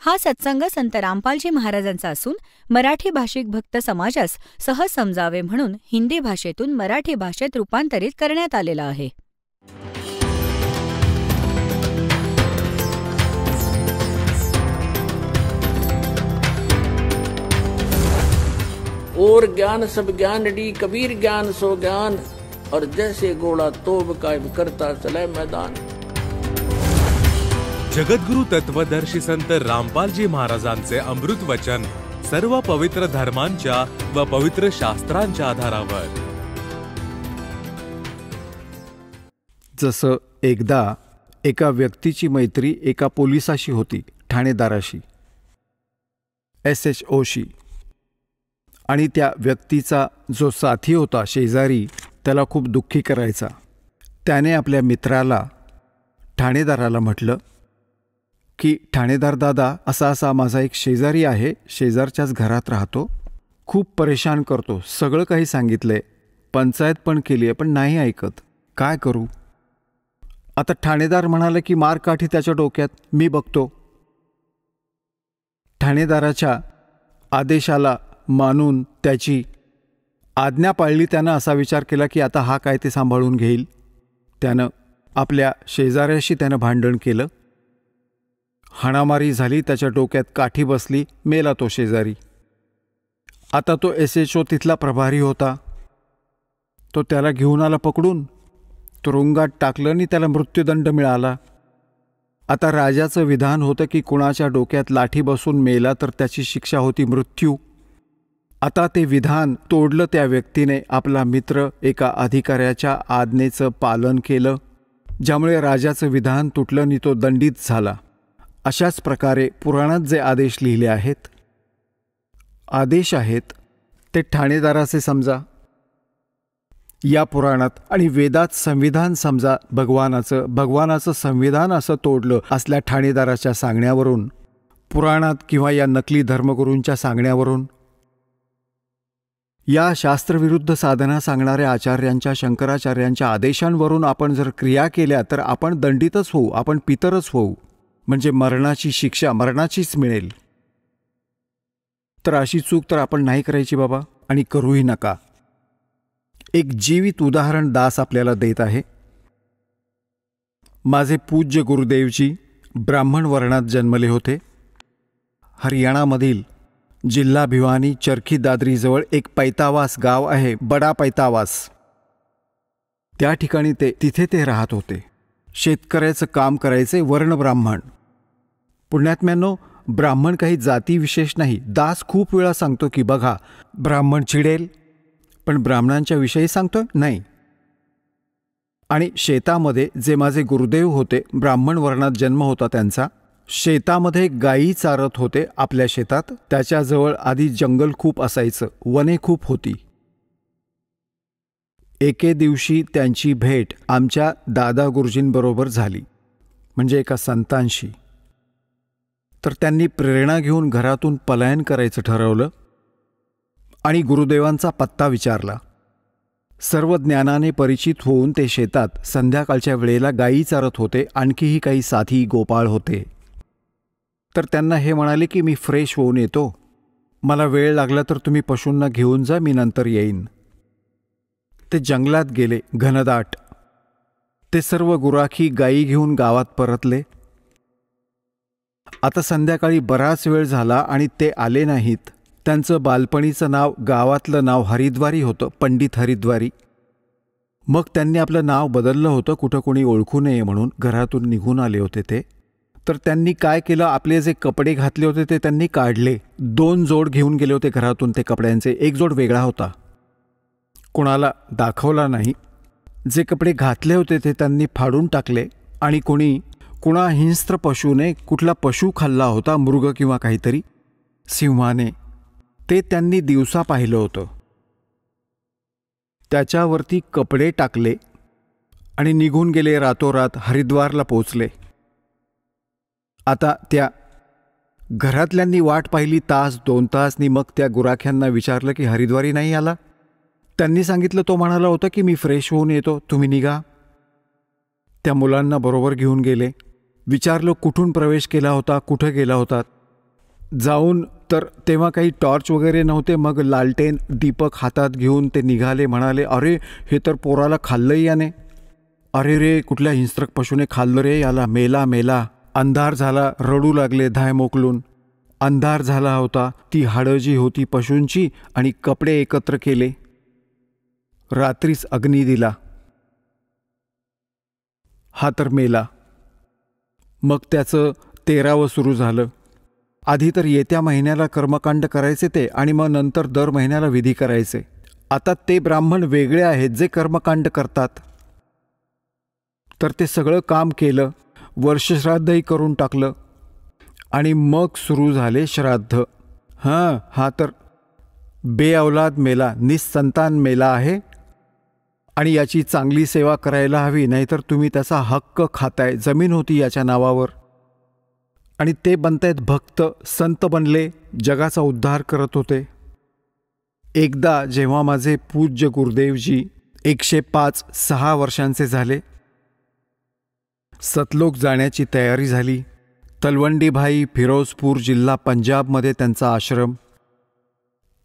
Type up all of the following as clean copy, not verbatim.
हा सत्संग संत रामपालजी महाराजांचा असून मराठी भाषिक भक्त समाजास सहज समजावे म्हणून हिंदी भाषेतून मराठी भाषेत रूपांतरित करण्यात आलेला आहे. और ज्ञान सब ज्ञान डी कबीर ज्ञान सो ज्ञान और जैसे घोड़ा तोब कायम करता चले मैदान. जगद्गुरु तत्वदर्शी संत रामपालजी महाराजांचे अमृत वचन सर्व पवित्र धर्मांच्या व पवित्र शास्त्रांच्या आधारावर. जसं एकदा एका व्यक्तीची मैत्री एका पोलिसाशी होती, ठाणेदाराशी, SHOशी. आणि त्या व्यक्तीचा जो साथी होता शेजारी त्याला खूप दुःखी करायचा. त्याने आपल्या मित्राला ठाणेदाराला म्हटलं की ठाणेदार दादा, असा असा माझा एक शेजारी आहे, शेजारच्याच घरात राहतो, खूप परेशान करतो, सगळं काही सांगितलंय, पंचायत पण केली आहे पण नाही ऐकत, काय करू. आता ठाणेदार म्हणाले की मारकाठी त्याच्या डोक्यात, मी बघतो. ठाणेदाराच्या आदेशाला मानून त्याची आज्ञा पाळली. त्यानं असा विचार केला की आता हा काय ते सांभाळून घेईल. त्यानं आपल्या शेजाऱ्याशी त्यानं भांडण केलं, हाणामारी झाली, त्याच्या डोक्यात काठी बसली, मेला तो शेजारी. आता तो SHO तिथला प्रभारी होता, तो त्याला घेऊन आला पकडून, तुरुंगात टाकलं आणि त्याला मृत्यूदंड मिळाला. आता राजाचं विधान होतं की कुणाच्या डोक्यात लाठी बसून मेला तर त्याची शिक्षा होती मृत्यू. आता ते विधान तोडलं त्या व्यक्तीने. आपला मित्र एका अधिकाऱ्याच्या आज्ञेचं पालन केलं, ज्यामुळे राजाचं विधान तुटलं आणि तो दंडित झाला. अशाच प्रकारे पुराणात जे आदेश लिहिले आहेत, आदेश आहेत ते ठाणेदाराचे समजा या पुराणात, आणि वेदात संविधान समजा भगवानाचं संविधान असं तोडलं असल्या ठाणेदाराच्या सांगण्यावरून, पुराणात किंवा या नकली धर्मगुरूंच्या सांगण्यावरून, या शास्त्रविरुद्ध साधना सांगणाऱ्या आचार्यांच्या, शंकराचार्यांच्या आदेशांवरून आपण जर क्रिया केल्या तर आपण दंडितच होऊ, आपण पितरच होऊ, म्हणजे मरणाची शिक्षा मरणाचीच मिळेल. तर अशी चूक तर आपण नाही करायची बाबा, आणि करूही नका. एक जीवित उदाहरण दास आपल्याला देत आहे. माझे पूज्य गुरुदेवजी ब्राह्मण वर्णात जन्मले होते. हरियाणामधील जिल्हा भिवानी चरखी दादरीजवळ एक पैतावास गाव आहे, बडा पैतावास. त्या ठिकाणी तिथे ते राहत होते. शेतकऱ्याचं काम करायचे, वर्ण ब्राह्मण. पुण्यात्म्यांनो, ब्राह्मण काही जाती विशेष नाही. दास खूप वेळा सांगतो की बघा, ब्राह्मण चिडेल, पण ब्राह्मणांच्या विषयी सांगतो नाही. आणि शेतामध्ये जे माझे गुरुदेव होते, ब्राह्मण वर्णात जन्म होता त्यांचा, शेतामध्ये गायी चारत होते आपल्या शेतात. त्याच्याजवळ आधी जंगल खूप असायचं, वने खूप होती. एके दिवशी त्यांची भेट आमच्या दादा गुरुजींबरोबर झाली, म्हणजे एका संतांशी. तर त्यांनी प्रेरणा घेऊन घरातून पलायन करायचं ठरवलं आणि गुरुदेवांचा पत्ता विचारला. सर्व ज्ञानाने परिचित होऊन ते शेतात संध्याकाळच्या वेळेला गायी चारत होते. आणखीही काही साथी गोपाळ होते. तर त्यांना हे म्हणाले की मी फ्रेश होऊन येतो, मला वेळ लागला तर तुम्ही पशूंना घेऊन जा, मी नंतर येईन. ते जंगलात गेले, घनदाट. ते सर्व गुराखी गायी घेऊन गावात परतले. आता संध्याकाळी बराच वेळ झाला आणि ते आले नाहीत. त्यांचं बालपणीचं नाव, गावातलं नाव हरिद्वारी होतं, पंडित हरिद्वारी. मग त्यांनी आपलं नाव बदललं होतं, कुठं कोणी ओळखू नये म्हणून. घरातून निघून आले होते ते. तर त्यांनी काय केलं, आपले जे कपडे घातले होते ते त्यांनी काढले. 2 जोड घेऊन गेले होते घरातून ते कपड्यांचे. एक जोड वेगळा होता, कोणाला दाखवला नाही. जे कपडे घातले होते ते त्यांनी फाडून टाकले. आणि कुणा हिंस्त्र पशूने, कुठला पशु खाल्ला होता, मृग किंवा काहीतरी, सिंहाने, ते त्यांनी दिवसा पाहिलं होतं. त्याच्यावरती कपडे टाकले आणि निघून गेले. रातोरात हरिद्वारला पोचले. आता त्या घरातल्यांनी वाट पाहिली 1-2 तासनी. मग त्या गुराख्यांना विचारलं की हरिद्वारी नाही आला. त्यांनी सांगितलं, तो म्हणाला होता की मी फ्रेश होऊन येतो, तुम्ही निघा. त्या मुलांना बरोबर घेऊन गेले. विचारलं कुठून प्रवेश केला होता, कुठं गेला होता. जाऊन तर तेव्हा काही टॉर्च वगैरे नव्हते. मग लालटेन दीपक हातात घेऊन ते निघाले. म्हणाले, अरे हे तर पोराला खाल्लंही याने. अरे रे, कुठल्या हिंस्रक पशुने खाल्लं रे याला, मेला मेला. अंधार झाला, रडू लागले धाय मोकलून. अंधार झाला होता, ती हाडं जी होती पशूंची आणि कपडे एकत्र केले. रात्रीच अग्नी दिला. हा तर मेला. मग त्याचं 13वं सुरू झालं. आधी तर येत्या महिन्याला कर्मकांड करायचे ते, आणि मग नंतर दर महिन्याला विधी करायचे. आता ते ब्राह्मण वेगळे आहेत जे कर्मकांड करतात. तर ते सगळं काम केलं, वर्षश्राद्धही करून टाकलं, आणि मग सुरू झाले श्राद्ध. हा तर बेअवलाद मेला, निसंतान मेला आहे. आणि याची चांगली सेवा करायला हवी, नाहीतर तुम्ही त्याचा हक्क खाताय. जमीन होती याच्या नावावर, आणि ते बनतायत भक्त, संत बनले, जगाचा उद्धार करत होते. एकदा जेव्हा माझे पूज्य गुरुदेवजी 105-6 वर्षांचे झाले, सतलोक जाण्याची तयारी झाली. तलवंडी भाई, फिरोजपूर जिल्हा पंजाबमध्ये त्यांचा आश्रम.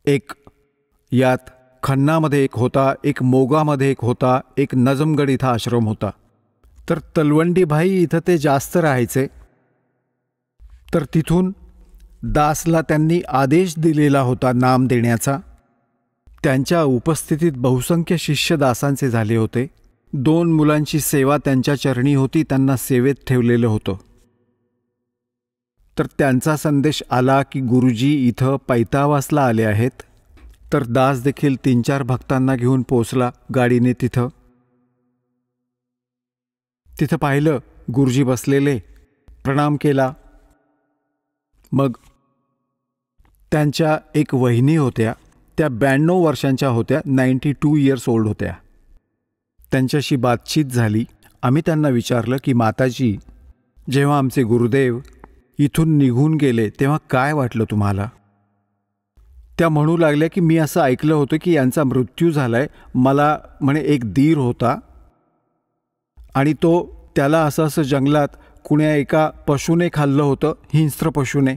एक यात खन्नामध्ये एक होता, एक मोगामध्ये एक होता, एक नजमगड इथं आश्रम होता. तर तलवंडी भाई इथं ते जास्त राहायचे. तर तिथून दासला त्यांनी आदेश दिलेला होता नाम देण्याचा. त्यांच्या उपस्थितीत बहुसंख्य शिष्य दासांचे झाले होते. 2 मुलांची सेवा त्यांच्या चरणी होती, त्यांना सेवेत ठेवलेलं होतं. तर त्यांचा संदेश आला की गुरुजी इथं पैतावासला आले आहेत. तर दास देखील 3-4 भक्तांना घेऊन पोचला गाडीने. तिथं पाहिलं गुरुजी बसलेले, प्रणाम केला. मग त्यांच्या एक वहिनी होत्या, त्या 92 वर्षांच्या होत्या, 92 इयर्स ओल्ड होत्या. त्यांच्याशी बातचीत झाली. आम्ही त्यांना विचारलं की माताजी, जेव्हा आमचे गुरुदेव इथून निघून गेले तेव्हा काय वाटलं तुम्हाला? त्या म्हणू लागल्या की मी असं ऐकलं होतं की यांचा मृत्यू झालाय. मला म्हणे एक दीर होता, आणि त्याला असं जंगलात कुण्या एका पशुने खाल्लं होतं, हिंस्र पशुने,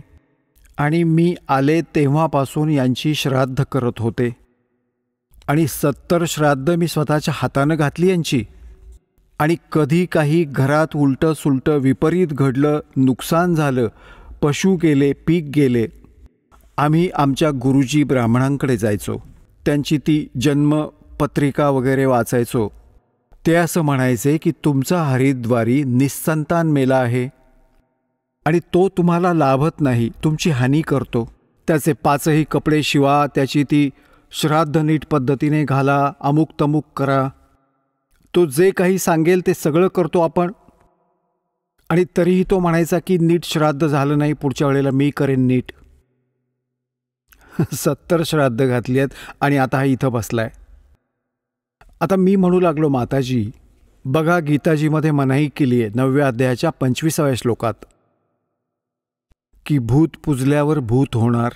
आणि मी आले तेव्हापासून यांची श्राद्ध करत होते. आणि 70 श्राद्ध मी स्वतःच्या हातानं घातली यांची. आणि कधी काही घरात उलटं सुलटं विपरीत घडलं, नुकसान झालं, पशु गेले, पीक गेले, आम्ही आमच्या गुरुजी ब्राह्मणांकडे जायचो. त्यांची ती जन्मपत्रिका वगैरे वाचायचो. ते असं म्हणायचे की तुमचा हरिद्वारी निस्संतान मेला आहे, आणि तो तुम्हाला लाभत नाही, तुमची हानी करतो. त्याचे 5ही कपडे शिवा, त्याची ती श्राद्ध नीट पद्धतीने घाला, अमुक तमुक करा. तो जे काही सांगेल ते सगळं करतो आपण. आणि तरीही तो म्हणायचा की नीट श्राद्ध झालं नाही, पुढच्या वेळेला मी करेन नीट. 70 श्राद्ध घातली आहेत, आणि आता हा इथं बसलाय. आता मी म्हणू लागलो, माताजी बघा, गीताजीमध्ये मनाई केली आहे 9व्या अध्यायाच्या 25व्या श्लोकात की भूत पुजल्यावर भूत होणार,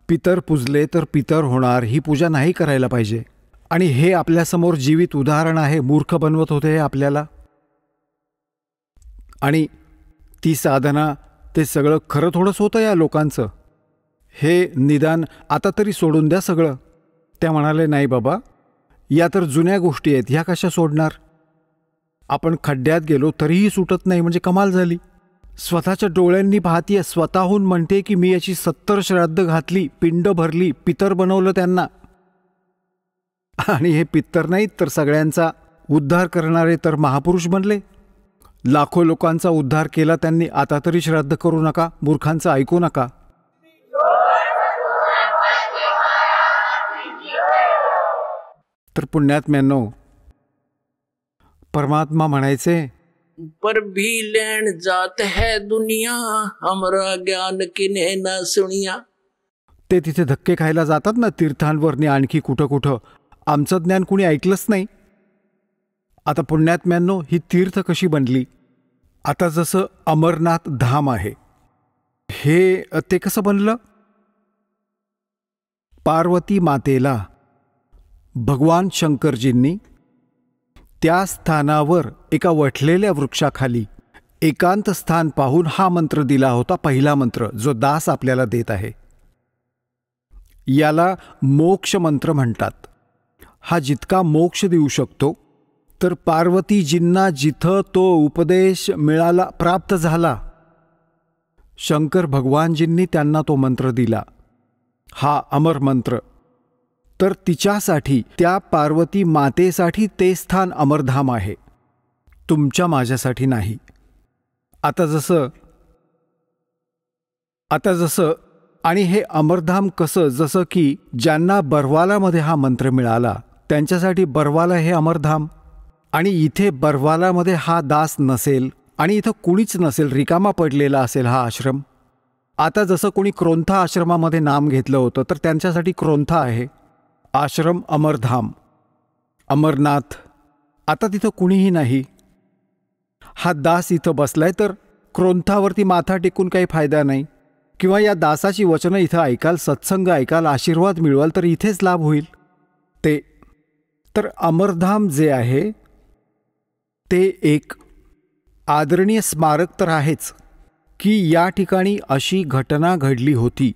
पितर पुजले तर पितर होणार. ही पूजा नाही करायला पाहिजे. आणि हे आपल्यासमोर जीवित उदाहरण आहे. मूर्ख बनवत होते हे आपल्याला. आणि ती साधना, ते सगळं खरं थोडंच होतं या लोकांचं. हे निदान आता तरी सोडून द्या सगळं. त्या म्हणाले, नाही बाबा, या तर जुन्या गोष्टी आहेत, ह्या कशा सोडणार? आपण खड्ड्यात गेलो तरीही सुटत नाही, म्हणजे कमाल झाली. स्वतःच्या डोळ्यांनी पाहतीये, स्वतःहून म्हणते की मी याची 70 श्राद्ध घातली, पिंड भरली, पितर बनवलं त्यांना. आणि हे पितर नाहीत तर सगळ्यांचा उद्धार करणारे तर महापुरुष बनले. लाखो लोकांचा उद्धार केला त्यांनी. आता तरी श्राद्ध करू नका, मूर्खांचं ऐकू नका. तर पुण्यात्म्यांनो, परमात्मा म्हणायचे, पर भी लेन जात है दुनिया, हमरा ज्ञान किने न सुनिया. ते तिथे धक्के खायला जातात ना तीर्थांवरनी, आणखी कुठं कुठं. आमचं ज्ञान कुणी ऐकलंच नाही. आता पुण्यात्म्यांनो, ही तीर्थ कशी बनली? आता जसं अमरनाथ धाम आहे, हे ते कसं बनलं? पार्वती मातेला भगवान शंकरजींनी त्या स्थानावर एका वठलेल्या वृक्षाखाली एकांत स्थान पाहून हा मंत्र दिला होता, पहिला मंत्र जो दास आपल्याला देत आहे. याला मोक्ष मंत्र म्हणतात. हा जितका मोक्ष देऊ शकतो, तर पार्वतीजींना जिथं तो उपदेश मिळाला, प्राप्त झाला, शंकर भगवानजींनी त्यांना तो मंत्र दिला, हा अमर मंत्र. तर तिच्यासाठी, त्या पार्वती मातेसाठी ते स्थान अमरधाम आहे, तुमच्या माझ्यासाठी नाही. आता जसं आणि हे अमरधाम कसं, जसं की ज्यांना बरवालामध्ये हा मंत्र मिळाला त्यांच्यासाठी बरवाला हे अमरधाम, आणि इथे बरवालामध्ये हा दास नसेल आणि इथं कुणीच नसेल, रिकामा पडलेला असेल हा आश्रम. आता जसं कोणी क्रोंथा आश्रमामध्ये नाम घेतलं होतं तर त्यांच्यासाठी क्रोंथा आहे, आश्रम अमरधाम, अमरनाथ. आता तिथं कुणीही नाही, हा दास इथं बसलाय, तर क्रोंथावरती माथा टेकून काही फायदा नाही. किंवा या दासाची वचनं इथं ऐकाल, सत्संग ऐकाल, आशीर्वाद मिळवाल तर इथेच लाभ होईल. ते तर अमरधाम जे आहे ते एक आदरणीय स्मारक तर आहेच की या ठिकाणी अशी घटना घडली होती,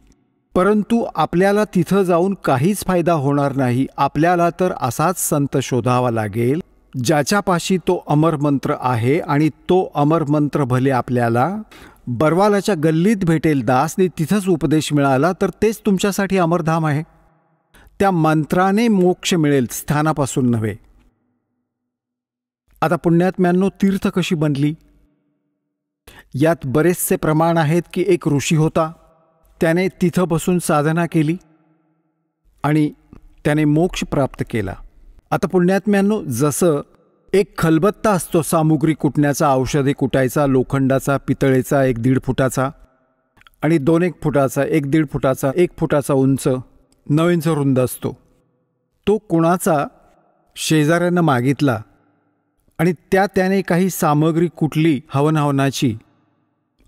परंतु आपल्याला तिथं जाऊन काहीच फायदा होणार नाही. आपल्याला तर असाच संत शोधावा लागेल ज्याच्यापाशी तो अमर मंत्र आहे, आणि तो अमर मंत्र भले आपल्याला बरवालाच्या गल्लीत भेटेल, दासने तिथंच उपदेश मिळाला, तर तेच तुमच्यासाठी अमरधाम आहे. त्या मंत्राने मोक्ष मिळेल, स्थानापासून नव्हे. आता पुण्यात्म्यांनो, तीर्थ कशी बनली यात बरेचसे प्रमाण आहेत की एक ऋषी होता, त्याने तिथं बसून साधना केली आणि त्याने मोक्ष प्राप्त केला. आता पुण्यात्म्यांनो, जसं एक खलबत्ता असतो सामुग्री कुटण्याचा, औषधे कुटायचा, लोखंडाचा, पितळेचा, 1-1.5 फुटाचा आणि 2-1 फुटाचा, 1-1.5 फुटाचा, 1 फुटाचा उंच, 9 इंच रुंद असतो. तो कुणाचा शेजाऱ्यानं मागितला आणि त्याने काही सामग्री कुटली हवनाची,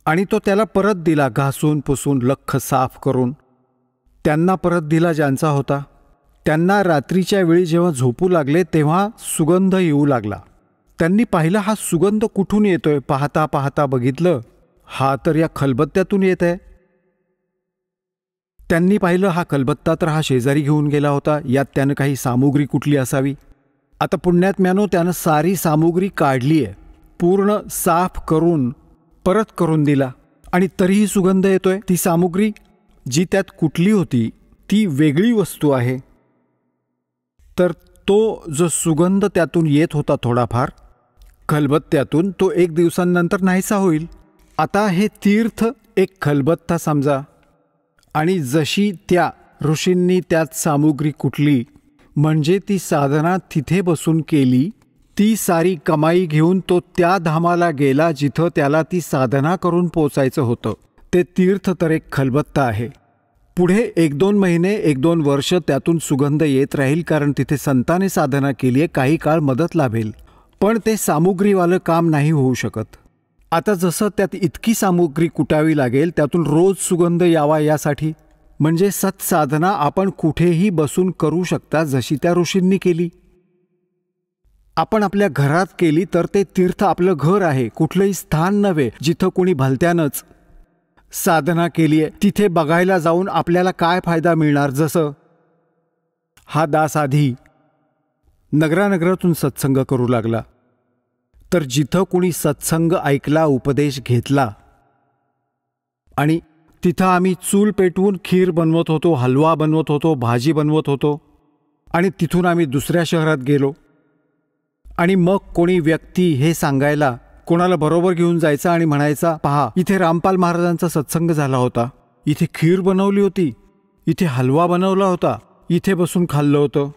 आणि तो त्याला परत दिला, घासून पुसून लख्ख साफ करून. त्यांना परत दिला ज्यांचा होता. त्यांना रात्रीच्या वेळी जेव्हा झोपू लागले तेव्हा सुगंध येऊ लागला. त्यांनी पाहिलं हा सुगंध कुठून येतोय. पाहता पाहता बघितलं, हा तर या खलबत्त्यातून येत आहे. त्यांनी पाहिलं हा खलबत्ता तर हा शेजारी घेऊन गेला होता, यात त्यानं काही सामुग्री कुठली असावी. आता पुण्यात्म्यानो, त्यानं सारी सामुग्री काढली आहे, पूर्ण साफ करून परत करून दिला, आणि तरीही सुगंध येतोय. ती सामुग्री जी त्यात कुठली होती ती वेगळी वस्तू आहे. तर तो जो सुगंध त्यातून येत होता थोडाफार खलबत्त्यातून, तो 1 दिवसांनंतर नाहीसा होईल. आता हे तीर्थ एक खलबत्ता समजा, आणि जशी त्या ऋषींनी त्यात सामुग्री कुठली, म्हणजे ती साधना तिथे बसून केली, ती सारी कमाई घेऊन तो त्या धामाला गेला जिथं त्याला ती साधना करून पोचायचं होतं. ते तीर्थ तर एक खलबत्ता आहे. पुढे 1-2 महिने, 1-2 वर्ष त्यातून सुगंध येत राहील, कारण तिथे संताने साधना केली आहे, काही काळ मदत लाभेल. पण ते सामुग्रीवालं काम नाही होऊ शकत. आता जसं त्यात इतकी सामुग्री कुटावी लागेल, त्यातून रोज सुगंध यावा यासाठी, म्हणजे सत्साधना आपण कुठेही बसून करू शकता, जशी त्या ऋषींनी केली. आपण आपल्या घरात केली तर ते तीर्थ आपलं घर आहे, कुठलंही स्थान नव्हे जिथं कोणी भलत्यानंच साधना केली आहे. तिथे बघायला जाऊन आपल्याला काय फायदा मिळणार. जसं हा दास आधी नगरानगरातून सत्संग करू लागला, तर जिथं कुणी सत्संग ऐकला, उपदेश घेतला, आणि तिथं आम्ही चूल पेटवून खीर बनवत होतो, हलवा बनवत होतो, भाजी बनवत होतो, आणि तिथून आम्ही दुसऱ्या शहरात गेलो, आणि मग कोणी व्यक्ती हे सांगायला कोणाला बरोबर घेऊन जायचा आणि म्हणायचा, पहा इथे रामपाल महाराजांचा सत्संग झाला होता, इथे खीर बनवली होती, इथे हलवा बनवला होता, इथे बसून खाल्लं होतं.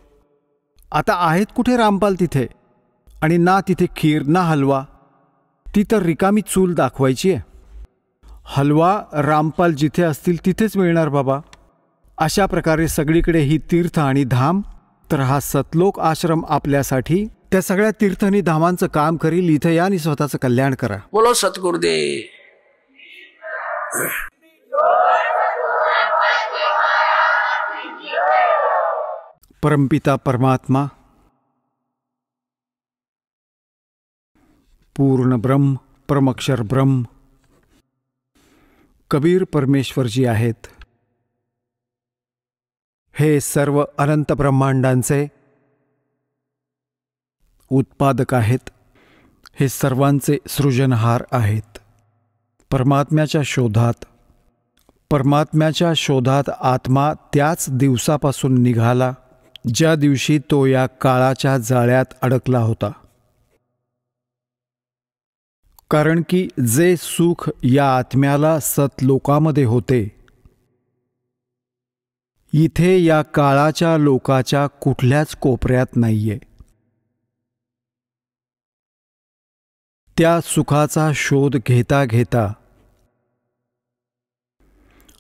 आता आहेत कुठे रामपाल तिथे, आणि ना तिथे खीर ना हलवा. ती तर रिकामी चूल दाखवायची आहे. हलवा रामपाल जिथे असतील तिथेच मिळणार बाबा. अशा प्रकारे सगळीकडे ही तीर्थ आणि धाम. तर हा सतलोक आश्रम आपल्यासाठी त्या सगळ्या तीर्थ आणि धामांचं काम करील. इथं या आणि स्वतःचं कल्याण करा. बोलो सतगुरुदेव. परमपिता परमात्मा, पूर्ण ब्रह्म परमक्षर ब्रह्म कबीर परमेश्वरजी आहेत. हे सर्व अनंत ब्रह्मांडांचे उत्पादक आहेत. हे सर्वांचे सृजनहार आहेत. परमात्म्याच्या शोधात आत्मा त्याच दिवसापासून निघाला ज्या दिवशी तो या काळाच्या जाळ्यात अडकला होता. कारण की जे सुख या आत्म्याला सतलोकामध्ये होते, इथे या काळाच्या लोकाच्या कुठल्याच कोपऱ्यात नाहीये. त्या सुखाचा शोध घेता घेता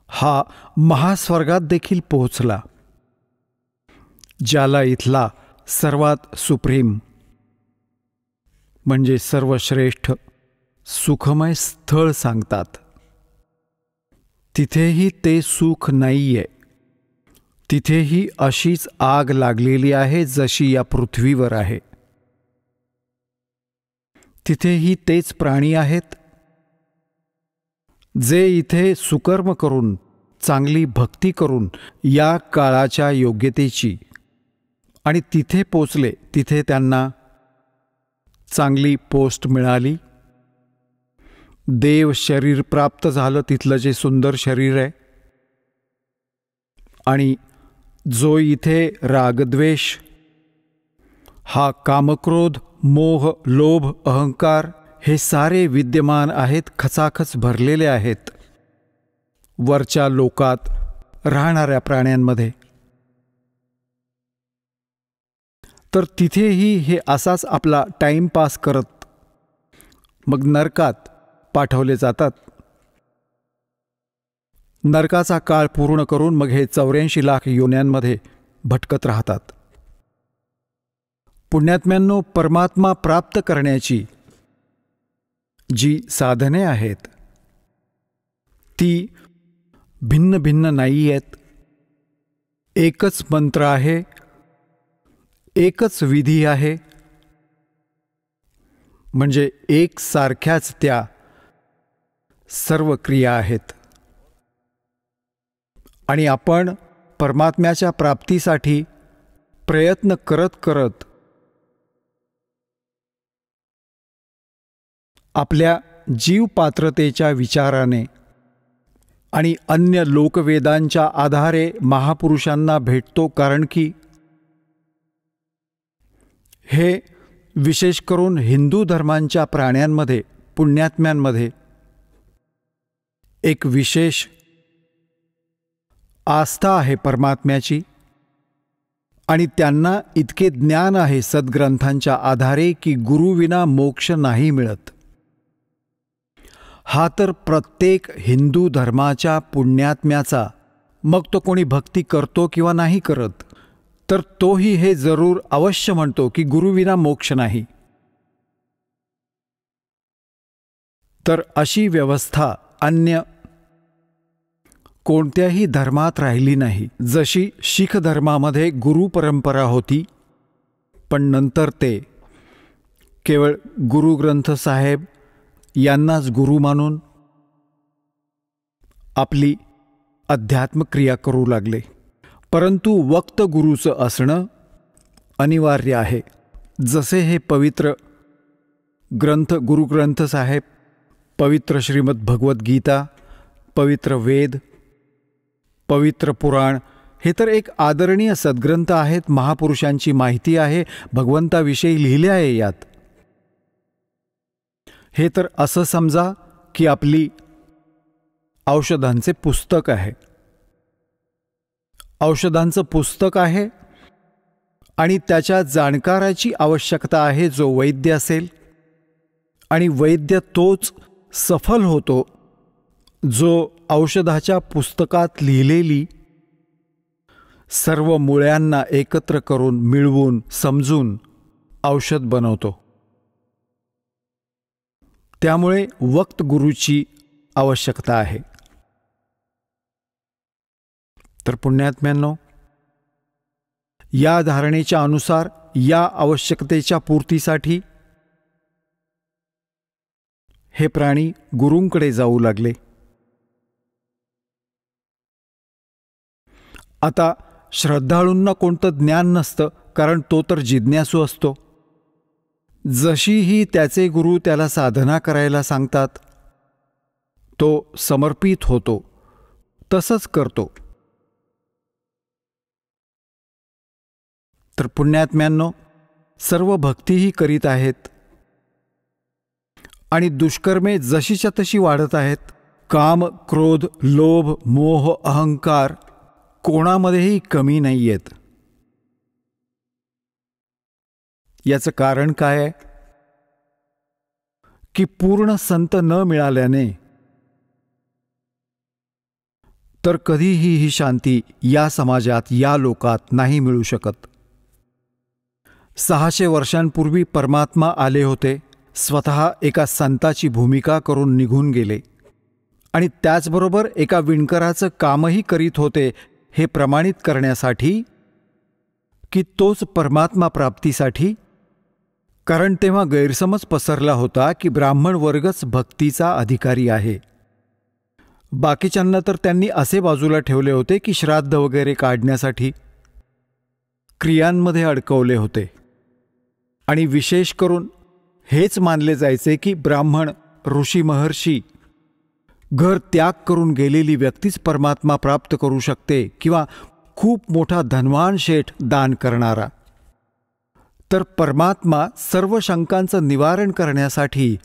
हा महास्वर्गात देखील पोहोचला, ज्याला इथला सर्वात सुप्रीम म्हणजे सर्वश्रेष्ठ सुखमय स्थळ सांगतात. तिथेही ते सुख नाहीये. तिथेही अशीच आग लागलेली आहे जशी या पृथ्वीवर आहे. तिथेही तेच प्राणी आहेत जे इथे सुकर्म करून, चांगली भक्ती करून या काळाच्या योग्यतेची आणि तिथे पोचले. तिथे त्यांना चांगली पोस्ट मिळाली. देव शरीर प्राप्त झालं, तिथलं जे सुंदर शरीर आहे. आणि जो इथे रागद्वेष, हा कामक्रोध, मोह, लोभ, अहंकार हे सारे विद्यमान आहेत, खचाखच भरलेले आहेत वरच्या लोकात राहणाऱ्या प्राण्यांमध्ये. तर तिथेही हे असाच आपला टाइमपास करत मग नरकात पाठवले जातात. नरकाचा काळ पूर्ण करून मग हे 84 लाख योन्यांमध्ये भटकत राहतात. पुण्यात्म्यांनो, परमात्मा प्राप्त करण्याची जी साधने आहेत ती भिन्न भिन्न नाही आहेत. एकच मंत्र आहे, एकच विधी आहे. म्हणजे एक सारख्याच त्या सर्व क्रिया आहेत. आणि आपण परमात्म्याच्या प्राप्तीसाठी प्रयत्न करत करत आपल्या जीव पात्रतेच्या विचाराने आणि अन्य लोकवेदांच्या आधारे महापुरुषांना भेटतो. कारण की हे विशेष करून हिंदू धर्मांच्या प्राण्यांमध्ये, पुण्यात्म्यांमध्ये एक विशेष आस्था आहे परमात्म्याची. आणि त्यांना इतके ज्ञान आहे सद्ग्रंथांच्या आधारे की गुरुविना मोक्ष नाही मिळत. हा तर प्रत्येक हिंदू धर्माच्या पुण्यात्म्याचा, मग तो कोणी भक्ती करतो किंवा नाही करत, तर तोही हे जरूर अवश्य म्हणतो की गुरुविना मोक्ष नाही. तर अशी व्यवस्था अन्य कोणत्याही धर्मात राहिली नाही. जशी शीख धर्मामध्ये गुरु परंपरा होती, पण नंतर ते केवळ गुरु ग्रंथ साहेब यांनाच गुरु मानून आपली अध्यात्म क्रिया करू लागले. परंतु वक्त गुरुचं असणं अनिवार्य आहे. जसे हे पवित्र ग्रंथ, गुरुग्रंथ साहेब, पवित्र श्रीमद भगवद्गीता, पवित्र वेद, पवित्र पुराण हे तर एक आदरणीय सद्ग्रंथ आहेत. महापुरुषांची माहिती आहे, भगवंताविषयी लिहिले आहे यात. हे तर असं समजा की आपली औषधांचे पुस्तक आहे. औषधांचं पुस्तक आहे आणि त्याच्या जाणकाराची आवश्यकता आहे जो वैद्य असेल. आणि वैद्य तोच सफल होतो जो औषधाच्या पुस्तकात लिहिलेली सर्व मुळ्यांना एकत्र करून, मिळवून, समजून औषध बनवतो. त्यामुळे वक्त गुरुची आवश्यकता आहे. तर पुण्यात्म्यांनो, या धारणेच्या अनुसार या आवश्यकतेच्या पूर्तीसाठी हे प्राणी गुरूंकडे जाऊ लागले. आता श्रद्धाळूंना कोणतं ज्ञान नसतं, कारण तो तर जिज्ञासू असतो. जशीही त्याचे गुरु त्याला साधना करायला सांगतात, तो समर्पित होतो, तसंच करतो. तर पुण्यात्म्यांनो, सर्व भक्तीही करीत आहेत आणि दुष्कर्मे जशीच्या तशी वाढत आहेत. काम, क्रोध, लोभ, मोह, अहंकार कोणामध्येही कमी नाहीयेत. याचं कारण काय आहे? की पूर्ण संत न मिळाल्याने तर कधीही ही शांती या समाजात, या लोकात नाही मिळू शकत. 600 वर्षांपूर्वी परमात्मा आले होते, स्वतः एका संताची भूमिका करून निघून गेले आणि त्याचबरोबर एका विणकराचं कामही करीत होते, हे प्रमाणित करण्यासाठी की तोच परमात्मा प्राप्तीसाठी. कारण तेव्हा गैरसमज पसरला होता की ब्राह्मण वर्गच भक्तीचा अधिकारी आहे. बाकीच्यांना तर त्यांनी असे बाजूला ठेवले होते की श्राद्ध वगैरे काढण्यासाठी क्रियांमध्ये अडकवले होते आणि विशेष करून हेच मानले जायचे की ब्राह्मण, ऋषी, महर्षी, घर त्याग करून गेलेली व्यक्तीच परमात्मा प्राप्त करू शकते किंवा खूप मोठा धनवान शेठ दान करणारा. तर परमात्मा सर्व शंकांचं निवारण करण्यासाठी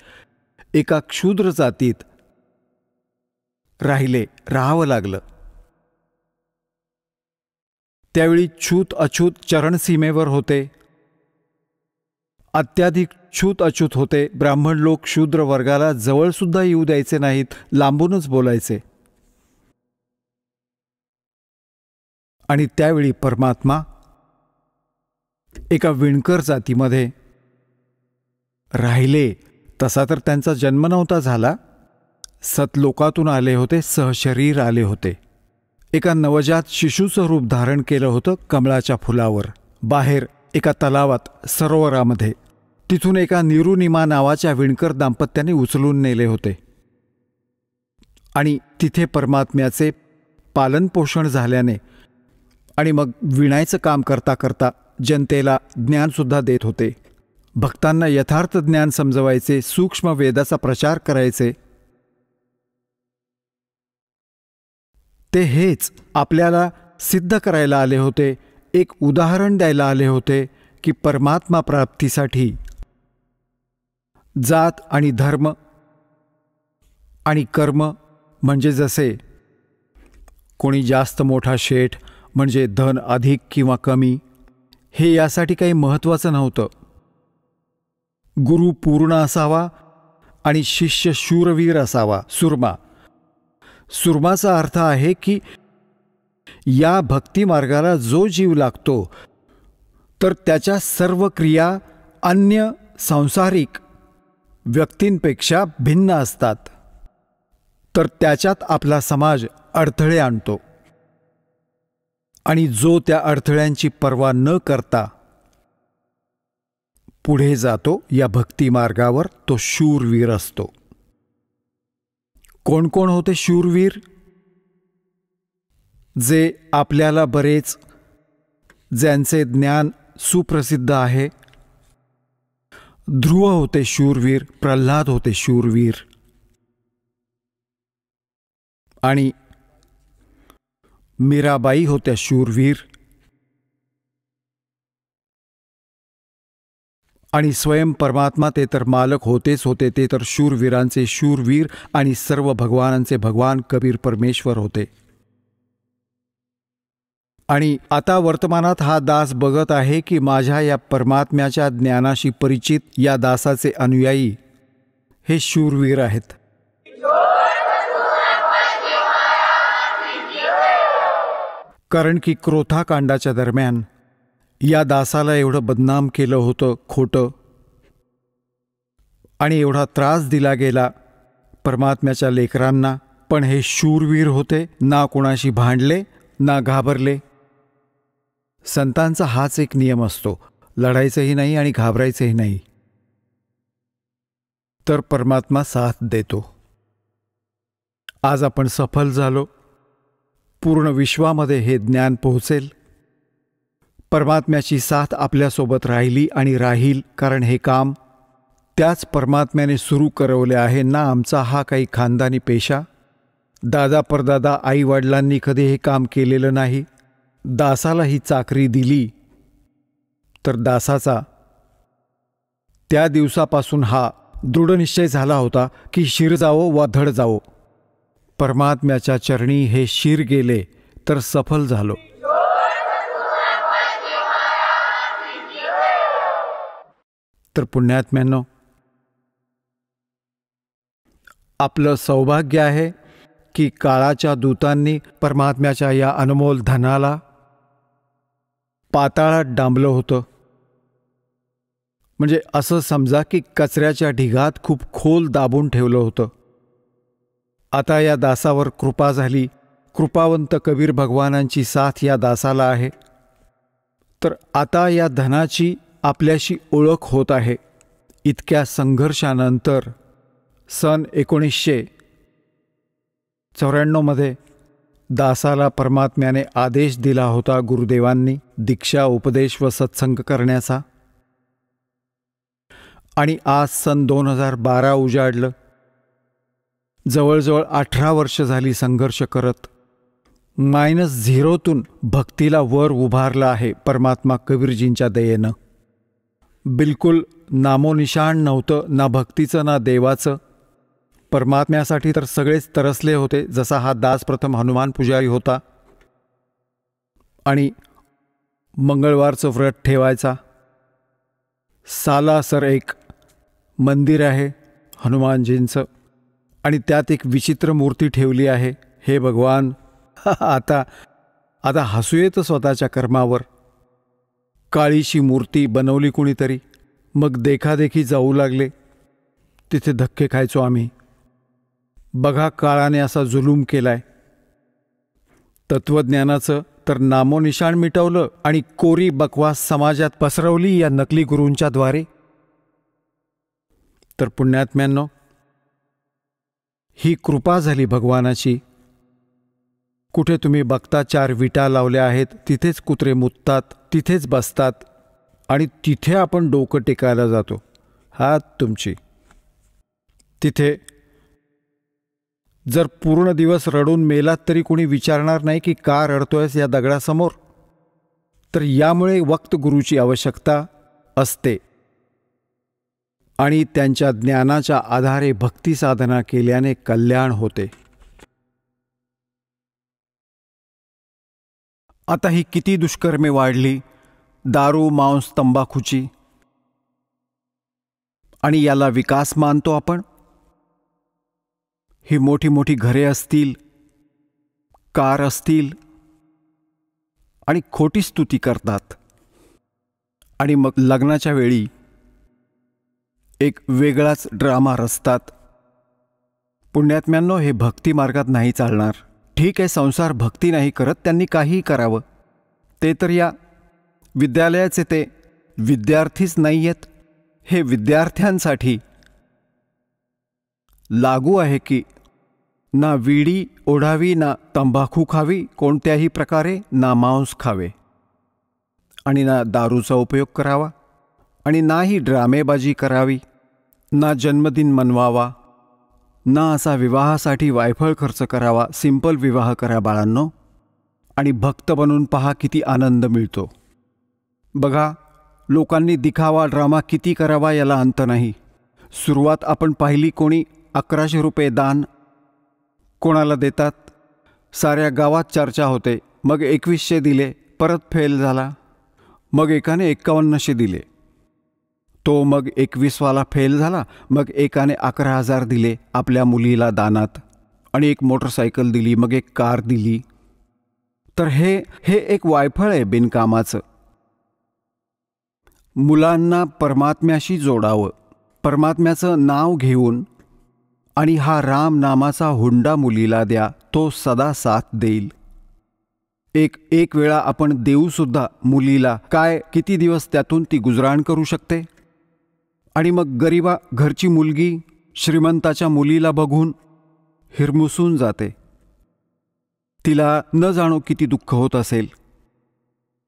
एका क्षुद्र जातीत राहावं लागलं. त्यावेळी छूत अछूत चरणसीमेवर होते, अत्याधिक छूत अछूत होते. ब्राह्मण लोक शूद्र वर्गाला जवळसुद्धा येऊ द्यायचे नाहीत, लांबूनच बोलायचे. आणि त्यावेळी परमात्मा एका विणकर जातीमध्ये राहिले. तसा तर त्यांचा जन्म नव्हता झाला, सतलोकातून आले होते, सहशरीर आले होते. एका नवजात शिशूचं रूप धारण केलं होतं कमळाच्या फुलावर, बाहेर एका तलावात, सरोवरामध्ये. तिथून एका निरुनिमा नावाच्या विणकर दाम्पत्याने उचलून नेले होते आणि तिथे परमात्म्याचे पालनपोषण झाल्याने आणि मग विणायचं काम करता करता जनतेला ज्ञानसुद्धा देत होते. भक्तांना यथार्थ ज्ञान समजवायचे, सूक्ष्म वेदाचा प्रचार करायचे. ते हेच आपल्याला सिद्ध करायला आले होते, एक उदाहरण द्यायला आले होते की परमात्मा प्राप्तीसाठी जात आणि धर्म आणि कर्म म्हणजे जसे कोणी जास्त मोठा शेठ म्हणजे धन अधिक किंवा कमी, हे यासाठी काही महत्त्वाचं नव्हतं. गुरु पूर्ण असावा आणि शिष्य शूरवीर असावा, सुरमा. सुरमाचा अर्थ आहे की या भक्तिमार्गाला जो जीव लागतो तर त्याच्या सर्व क्रिया अन्य सांसारिक व्यक्तींपेक्षा भिन्न असतात, तर त्याच्यात आपला समाज अडथळे आणतो आणि जो त्या अडथळ्यांची पर्वा न करता पुढे जातो या भक्तिमार्गावर, तो शूरवीर असतो. कोण कोण होते शूरवीर? जे आपल्याला बरेच, ज्यांचे ज्ञान सुप्रसिद्ध आहे. ध्रुव होते शूरवीर, प्रल्हाद होते शूरवीर आणि मीराबाई होत्या शूरवीर. आणि स्वयं परमात्मा ते तर मालक होतेच होते, ते तर शूरवीरांचे शूरवीर आणि सर्व भगवानांचे भगवान कबीर परमेश्वर होते. आणि आता वर्तमानात हा दास बघत आहे की माझ्या या परमात्म्याच्या ज्ञानाशी परिचित या दासाचे अनुयायी हे शूरवीर आहेत. कारण की क्रोधाकांडाच्या दरम्यान या दासाला एवढं बदनाम केलं होतं, खोटं, आणि एवढा त्रास दिला गेला परमात्म्याच्या लेकरांना. पण हे शूरवीर होते, ना कोणाशी भांडले ना घाबरले. संतांचा हाच एक नियम असतो, लढायचंही नाही आणि घाबरायचंही नाही. तर परमात्मा साथ देतो. आज आपण सफल झालो. पूर्ण विश्वामध्ये हे ज्ञान पोहोचेल. परमात्म्याची साथ आपल्यासोबत राहिली आणि राहील, कारण हे काम त्याच परमात्म्याने सुरू करवले आहे ना. आमचा हा काही खानदानी पेशा. दादा परदादा आई वडिलांनी कधी हे काम केलेलं नाही. दासाला ही चाकरी दिली तर दासाचा त्या दिवसापासून हा दृढनिश्चय झाला होता की शिर जावो वा धड जावो. परमात्म्याच्या चरणी हे शिर गेले तर सफल झालो. तर पुण्यात्म्यांनो, आपलं सौभाग्य आहे की काळाच्या दूतांनी परमात्म्याच्या या अनमोल धनाला पाताळात डांबलं होतं. म्हणजे असं समजा की कचऱ्याच्या ढिगात खूप खोल दाबून ठेवलं होतं. आता या दासावर कृपा झाली. कृपावंत कबीर भगवानांची साथ या दासाला आहे. तर आता या धनाची आपल्याशी ओळख होत आहे. इतक्या संघर्षानंतर सन 1994 दासाला परमात्म्याने आदेश दिला होता गुरुदेवांनी दीक्षा, उपदेश व सत्संग करण्याचा. आणि आज सन 2012 उजाडलं. जवळजवळ 18 वर्ष झाली संघर्ष करत -0तून भक्तीला वर उभारलं आहे परमात्मा कबीरजींच्या दयेनं. बिलकुल नामोनिशाण नव्हतं, ना भक्तीचं ना देवाचं. परमात्म्यासाठी तर सगळेच तरसले होते. जसा हा दास प्रथम हनुमान पुजारी होता आणि मंगळवारचं व्रत ठेवायचा. सालासर एक मंदिर आहे हनुमानजींचं आणि त्यात एक विचित्र मूर्ती ठेवली आहे. हे भगवान, आता हसू येतं स्वतःच्या कर्मावर. काळीची मूर्ती बनवली कुणीतरी, मग देखादेखी जाऊ लागले. तिथे धक्के खायचो आम्ही. बघा, काळाने असा जुलूम केलाय. तत्वज्ञानाचं तर नामोनिशाण मिटवलं आणि कोरी बकवास समाजात पसरवली या नकली गुरूंच्या द्वारे. तर पुण्यात्म्यांनो, ही कृपा झाली भगवानाची. कुठे तुम्ही बघता 4 विटा लावल्या आहेत, तिथेच कुत्रे मुततात, तिथेच बसतात आणि तिथे आपण डोकं टेकायला जातो. हात तुमची. तिथे जर पूर्ण दिवस रडून मेलात तरी कोणी विचारणार नाही की का रडतोयस या दगडासमोर. तर यामुळे वक्त गुरुची आवश्यकता असते आणि त्यांच्या ज्ञानाच्या आधारे भक्ती साधना केल्याने कल्याण होते. आता ही किती दुष्कर्मे वाढली, दारू, मांस, तंबाखूची, आणि याला विकास मानतो आपण. ही मोठी मोठी घरे असतील, कार असतील आणि खोटी स्तुती करतात. आणि मग लग्नाच्या वेळी एक वेगळाच ड्रामा रचतात. पुण्यात्म्यांनो, हे भक्ती मार्गात नाही चालणार. ठीक आहे, संसार भक्ती नाही करत, त्यांनी काहीही करावं. ते तर या विद्यालयाचे ते विद्यार्थीच नाही आहेत. हे विद्यार्थ्यांसाठी लागू आहे की ना विडी ओढावी, ना तंबाखू खावी कोणत्याही प्रकारे, ना मांस खावे आणि ना दारूचा उपयोग करावा आणि नाही ड्रामेबाजी करावी, ना जन्मदिन मनवावा, ना असा विवाहासाठी वायफळ खर्च करावा. सिंपल विवाह करा बाळांनो आणि भक्त बनून पहा किती आनंद मिळतो. बघा, लोकांनी दिखावा ड्रामा किती करावा याला अंत नाही. सुरुवात आपण पाहिली, कोणी 1100 रुपये दान कोणाला देतात. साऱ्या गावात चर्चा होते. मग 2100 दिले, परत फेल झाला. मग एकाने 5100 दिले, तो मग 21वाला फेल झाला. मग एकाने 11,000 दिले आपल्या मुलीला दानात आणि एक मोटरसायकल दिली, मग एक कार दिली. तर हे एक वायफळ आहे बिनकामाचं. मुलांना परमात्म्याशी जोडावं, परमात्म्याचं नाव घेऊन, आणि हा राम नामाचा हुंडा मुलीला द्या, तो सदा साथ देईल. एक वेळा आपण देऊसुद्धा मुलीला, काय किती दिवस त्यातून ती गुजराण करू शकते. आणि मग गरीबा घरची मुलगी श्रीमंताच्या मुलीला बघून हिरमुसून जाते. तिला न जाणो किती दुःख होत असेल.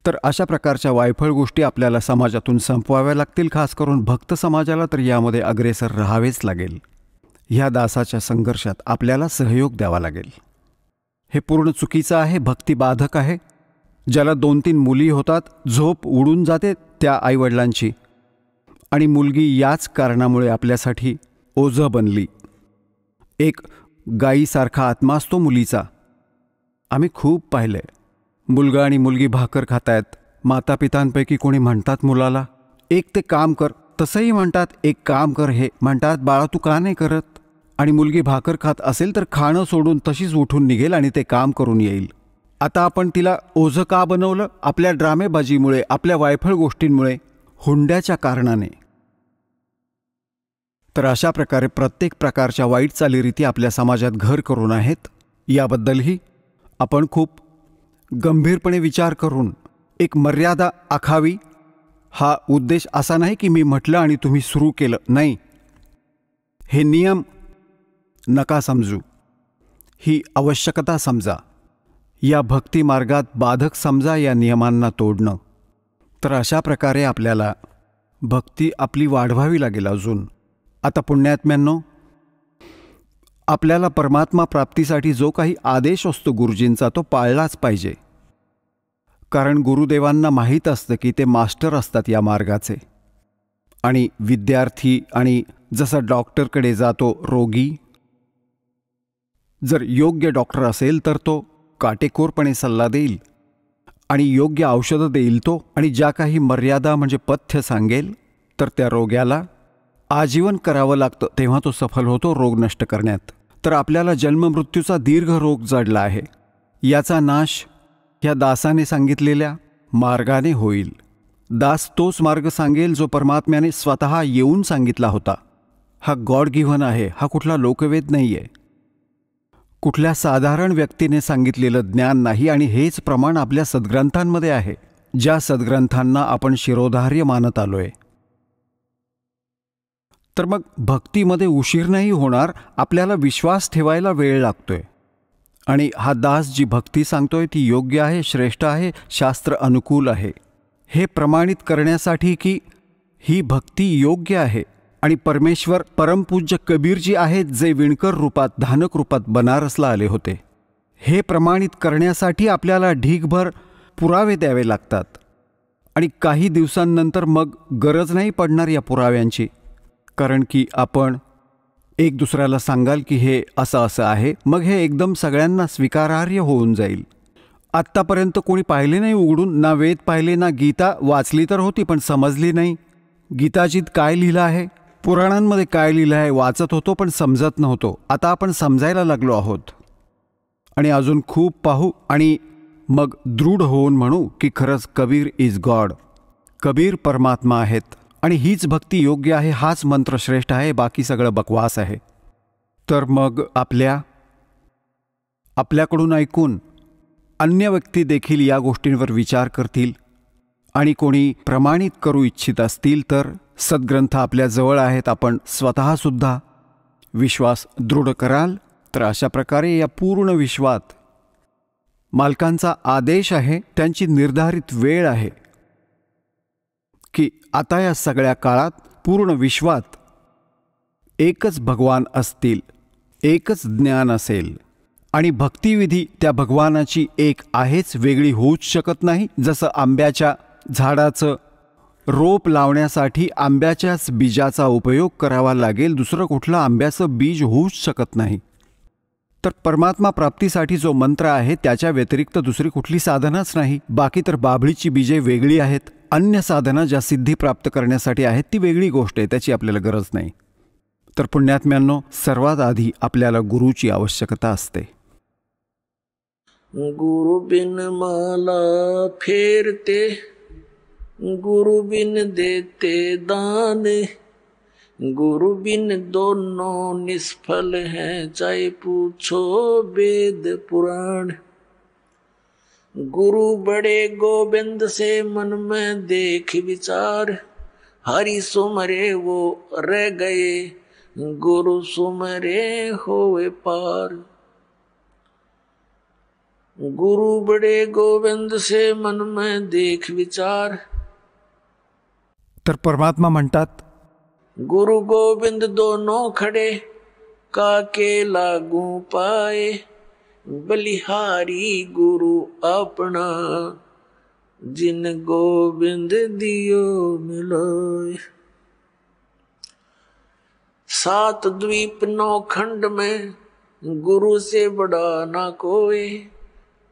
तर अशा प्रकारच्या वायफळ गोष्टी आपल्याला समाजातून संपवाव्या लागतील. खास करून भक्त समाजाला तर यामध्ये अग्रेसर राहावेच लागेल. ह्या दासाच्या संघर्षात आपल्याला सहयोग द्यावा लागेल. हे पूर्ण चुकीचं आहे, भक्तिबाधक आहे. ज्याला 2-3 मुली होतात, झोप उडून जाते त्या आईवडिलांची, आणि मुलगी याच कारणामुळे आपल्यासाठी ओझं बनली. एक गायीसारखा आत्मा असतो मुलीचा. आम्ही खूप पाहिलंय. मुलगा आणि मुलगी भाकर खातायत. मातापितांपैकी कोणी म्हणतात मुलाला, एक ते काम कर. तसंही म्हणतात, एक काम कर. हे म्हणतात, बाळा तू का नाही करत? आणि मुलगी भाकर खात असेल तर खाणं सोडून तशीच उठून निघेल आणि ते काम करून येईल. आता आपण तिला ओझं का बनवलं? आपल्या ड्रामेबाजीमुळे, आपल्या वायफळ गोष्टींमुळे, हुंड्याच्या कारणाने. तर अशा प्रकारे प्रत्येक प्रकारच्या वाईट चालीरीती आपल्या समाजात घर करून आहेत. याबद्दलही आपण खूप गंभीरपणे विचार करून एक मर्यादा आखावी. हा उद्देश असा नाही की मी म्हटलं आणि तुम्ही सुरू केलं. नाही, हे नियम नका समजू, ही आवश्यकता समजा. या भक्ती मार्गात बाधक समजा या नियमांना तोडणं. तर अशा प्रकारे आपल्याला भक्ती आपली वाढवावी लागेल अजून. आता पुण्यात्म्यांनो, आपल्याला परमात्मा प्राप्तीसाठी जो काही आदेश असतो गुरुजींचा तो पाळलाच पाहिजे. कारण गुरुदेवांना माहीत असतं की ते मास्टर असतात या मार्गाचे. आणि विद्यार्थी, आणि जसा डॉक्टरकडे जातो रोगी, जर योग्य डॉक्टर असेल तर तो काटेकोरपणे सल्ला देईल आणि योग्य औषधं देईल तो, आणि ज्या काही मर्यादा म्हणजे पथ्य सांगेल तर त्या रोग्याला आजीवन करावं लागतं, तेव्हा तो सफल होतो रोग नष्ट करण्यात. तर आपल्याला जन्ममृत्यूचा दीर्घ रोग जडला आहे. याचा नाश ह्या दासाने सांगितलेल्या मार्गाने होईल. दास तोच मार्ग सांगेल जो परमात्म्याने स्वतः येऊन सांगितला होता. हा गॉड गिव्हन आहे, हा कुठला लोकवेद नाही आहे, कुठल्या साधारण व्यक्तीने सांगितलेलं ज्ञान नाही. आणि हेच प्रमाण आपल्या सद्ग्रंथांमध्ये आहे, ज्या सद्ग्रंथांना आपण शिरोधार्य मानत आलोय. तर मग भक्तीमध्ये उशीर नाही होणार, आपल्याला विश्वास ठेवायला वेळ लागतोय. आणि हा दास जी भक्ती सांगतोय ती योग्य आहे, श्रेष्ठ आहे, शास्त्र अनुकूल आहे, हे प्रमाणित करण्यासाठी की ही भक्ती योग्य आहे. आणि परमेश्वर परमपूज्य कबीरजी आहेत जे विणकर रूपात, धानक रूपात बनारसला आले होते. हे प्रमाणित करण्यासाठी आपल्याला ढीगभर पुरावे द्यावे लागतात. आणि काही दिवसांनंतर मग गरज नाही पडणार या पुराव्यांची, कारण की आपण एक दुसऱ्याला सांगाल की हे असं असं आहे. मग हे एकदम सगळ्यांना स्वीकारार्ह होऊन जाईल. आत्तापर्यंत कोणी पाहिले नाही उघडून, ना वेद पाहिले, ना गीता वाचली तर होती पण समजली नाही. गीताजीत काय लिहिलं आहे, पुराणांमध्ये काय लिहिलं आहे वाचत होतो पण समजत नव्हतो. आता आपण समजायला लागलो आहोत आणि अजून खूप पाहू आणि मग दृढ होऊन म्हणू की खरंच कबीर इज गॉड, कबीर परमात्मा आहेत आणि हीच भक्ती योग्य आहे, हाच मंत्र श्रेष्ठ आहे, बाकी सगळं बकवास आहे. तर मग आपल्याकडून ऐकून अन्य व्यक्ती देखील या गोष्टींवर विचार करतील आणि कोणी प्रमाणित करू इच्छित असतील तर सद्ग्रंथ आपल्या जवळ आहेत. आपण स्वतःसुद्धा विश्वास दृढ कराल तर अशा प्रकारे या पूर्ण विश्वात मालकांचा आदेश आहे, त्यांची निर्धारित वेळ आहे की आता या सगळ्या काळात पूर्ण विश्वात एकच भगवान असतील, एकच ज्ञान असेल आणि भक्तिविधी त्या भगवानाची एक आहेच, वेगळी होऊच शकत नाही. जसं आंब्याच्या झाडाचं रोप लावण्यासाठी आंब्याच्याच बीजाचा उपयोग करावा लागेल, दुसरं कुठलं आंब्याचं बीज होऊच शकत नाही. तर परमात्मा प्राप्तीसाठी जो मंत्र आहे त्याच्या व्यतिरिक्त दुसरी कुठली साधनाच नाही. बाकी तर बाभळीची बीजे वेगळी आहेत, अन्य साधना ज्या सिद्धी प्राप्त करण्यासाठी आहेत ती वेगळी गोष्ट आहे, त्याची आपल्याला गरज नाही. तर पुण्यात्म्यांनो, सर्वात आधी आपल्याला गुरुची आवश्यकता असते. गुरु बिन माला फेरते, गुरु बिन देते दान, गुरु बिन दोनों निष्फल हैं, चाहे पूछो वेद पुराण। गुरु बड़े गोविंद से मन में देख विचार, हरि सुमरे वो रह गए, गुरु सुमरे होवे पार। गुरु बड़े गोविंद से मन में देख विचार। तर परमात्मा म्हणतात, गुरु गोविंद दोनों खड़े काके लागू पाए। बलिहारी गुरु अपना जिन गोविंद दियो मिलोय। 7 द्वीप 9 खंड में गुरु से बड़ा ना कोई।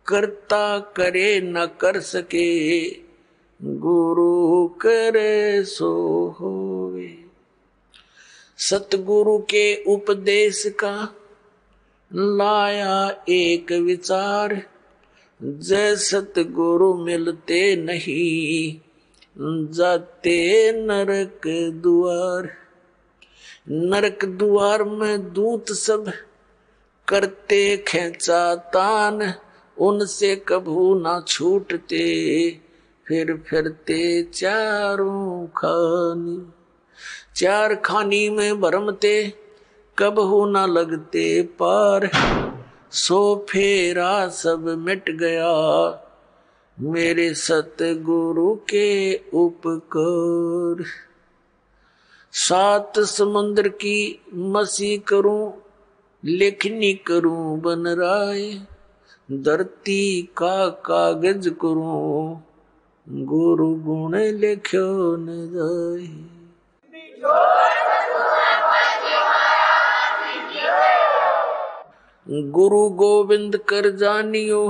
करता करे न कर सके गुरु करे सो होवे। सतगुरु के उपदेश का लाया एक विचार। जय सतगुरु मिलते नहीं जाते नरक द्वार। नरक द्वार में दूत सब करते खेचा तान। उनसे कभू ना छूटते फिर फिरते चारों खानी। 4 खानी में भरमते कबहू ना लगते पार। सो फेरा सब मिट गया मेरे सतगुरु के उपकार। 7 समुद्र की मसी करूं लेखनी करूं बन राय। धरती का कागज करूं गुरु गुण लिख्यो न जाए। गुरु गोविंद कर जानियो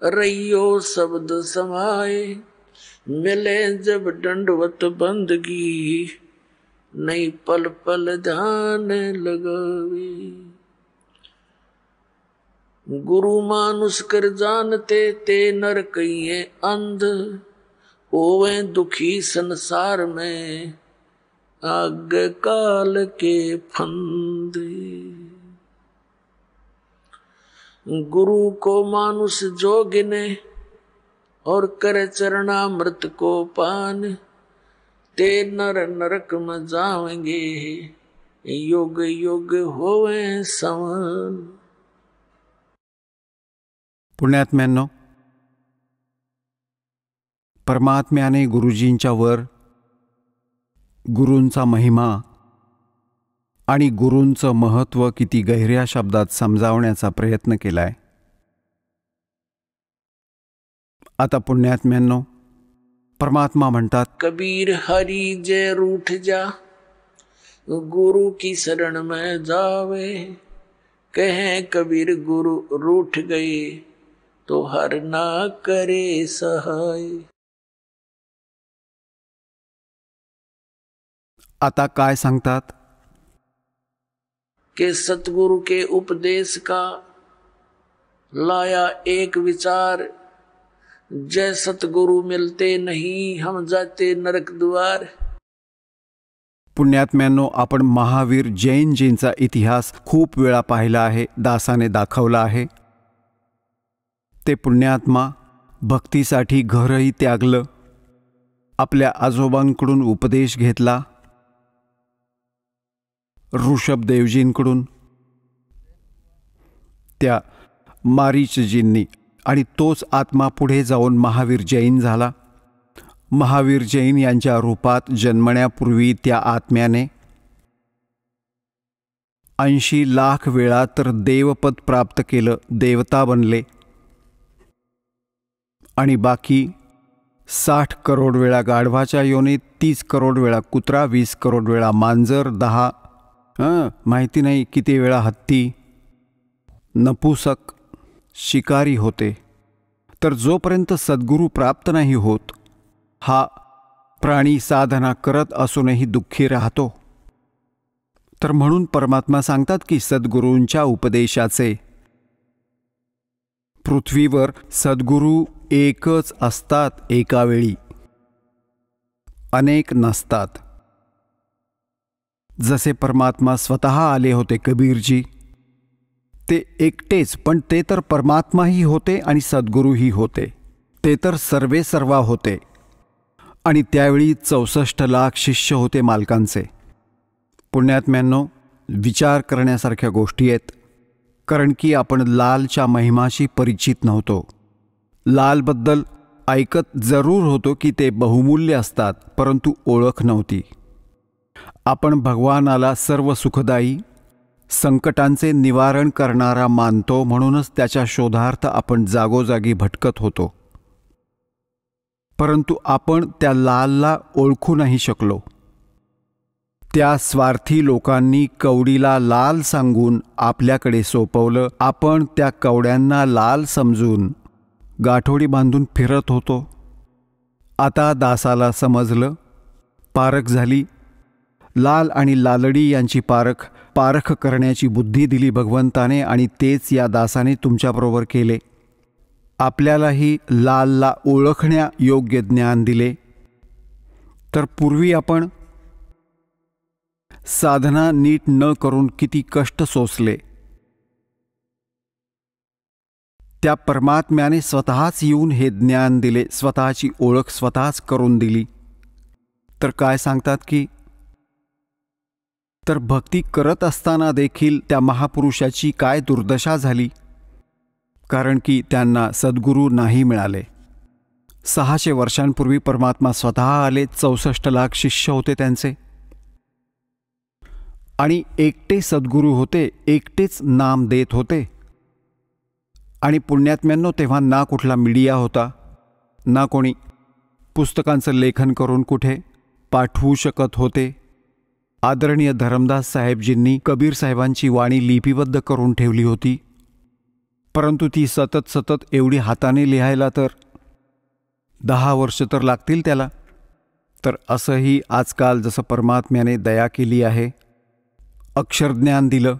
रहियो शब्द समाए। मिले जब दंडवत बंदगी नहीं पल पल ध्यान लगावे। गुरु मानुष कर जानते ते नर कहिए अंध। ओवे दुखी संसार में आग काल के फंद। गुरु को मानुष जो गिने और करे चरणामृत को पान। ते नर नरक में जाएंगे युग युग होवे समान। पुण्यात्म्यांनो, परमात्म्याने गुरुजींच्या वर गुरूंचा महिमा आणि गुरूंचं महत्त्व किती गहिऱ्या शब्दात समजावण्याचा प्रयत्न केलाय. आता पुण्यात्म्यांनो, परमात्मा म्हणतात, कबीर हरी जय रूठ जा गुरु की शरण में जावे. कहे कबीर गुरु रूठ गए तो हर ना करे सहाय. आता काय सांगतात के सतगुरु के उपदेश का लाया एक विचार. जय सतगुरु मिलते नहीं हम जाते नरक द्वार. पुण्यात्म्यांनो, आपण महावीर जैनजींचा इतिहास खूप वेळा पाहिला आहे, दासाने दाखवला आहे. ते पुण्यात्मा भक्तीसाठी घरही त्यागलं, आपल्या आजोबांकडून उपदेश घेतला, ऋषभदेवजींकडून, त्या मारीचजींनी, आणि तोच आत्मा पुढे जाऊन महावीर जैन झाला. महावीर जैन यांच्या रूपात जन्मण्यापूर्वी त्या आत्म्याने 80 लाख वेळा तर देवपद प्राप्त केलं, देवता बनले, आणि बाकी 60 करोड वेळा गाढवाच्या योनीत, 30 करोड वेळा कुत्रा, 20 करोड वेळा मांजर, 10 माहिती नाही किती वेळा हत्ती, नपुसक, शिकारी होते. तर जोपर्यंत सद्गुरू प्राप्त नाही होत, हा प्राणी साधना करत असूनही दुःखी राहतो. तर म्हणून परमात्मा सांगतात की सद्गुरूंच्या उपदेशाचे, पृथ्वीवर सद्गुरू एकच असतात एका वेळी, अनेक नसतात. जसे परमात्मा स्वतः आले होते कबीरजी, ते एकटेच, पण ते तर परमात्माही होते आणि सद्गुरूही होते. ते तर सर्वे सर्वा होते, आणि त्यावेळी 64 लाख शिष्य होते मालकांचे. पुण्यात्म्यांनो, विचार करण्यासारख्या गोष्टी आहेत, कारण की आपण लालच्या महिमाशी परिचित नव्हतो. लालबद्दल ऐकत जरूर होतो की ते बहुमूल्य असतात, परंतु ओळख नव्हती. आपण भगवानाला सर्व सुखदायी, संकटांचे निवारण करणारा मानतो, म्हणूनच त्याच्या शोधार्थ आपण जागोजागी भटकत होतो. परंतु आपण त्या लालला ओळखू नाही शकलो. त्या स्वार्थी लोकांनी कवडीला लाल सांगून आपल्याकडे सोपवलं. आपण त्या कवड्यांना लाल समजून गाठोडी बांधून फिरत होतो. आता दासाला समजलं, पारख झाली. लाल आणि लालडी यांची पारख करण्याची बुद्धी दिली भगवंताने, आणि तेच या दासाने तुमच्याबरोबर केले. आपल्यालाही लालला ओळखण्या योग्य ज्ञान दिले. तर पूर्वी आपण साधना नीट न करून किती कष्ट सोसले. त्या परमात्म्याने स्वतःच येऊन हे ज्ञान दिले, स्वतःची ओळख स्वतःच करून दिली. तर काय सांगतात की तर भक्ती करत असताना देखील त्या महापुरुषाची काय दुर्दशा झाली, कारण की त्यांना सद्गुरू नाही मिळाले. 600 वर्षांपूर्वी परमात्मा स्वतः आले. 64 लाख शिष्य होते त्यांचे, आणि एकटे सद्गुरू होते, एकटेच नाम देत होते. आणि पुण्यात्म्यांनो, तेव्हा ना कुठला मीडिया होता, ना कोणी पुस्तकांचं लेखन करून कुठे पाठवू शकत होते. आदरणीय धरमदास साहेबजींनी कबीर साहेबांची वाणी लिपिबद्ध करून ठेवली होती, परंतु ती सतत एवढी हाताने लिहायला तर 10 वर्ष तर लागतील त्याला. तर असंही आजकाल जसं परमात्म्याने दया केली आहे, अक्षरज्ञान दिलं,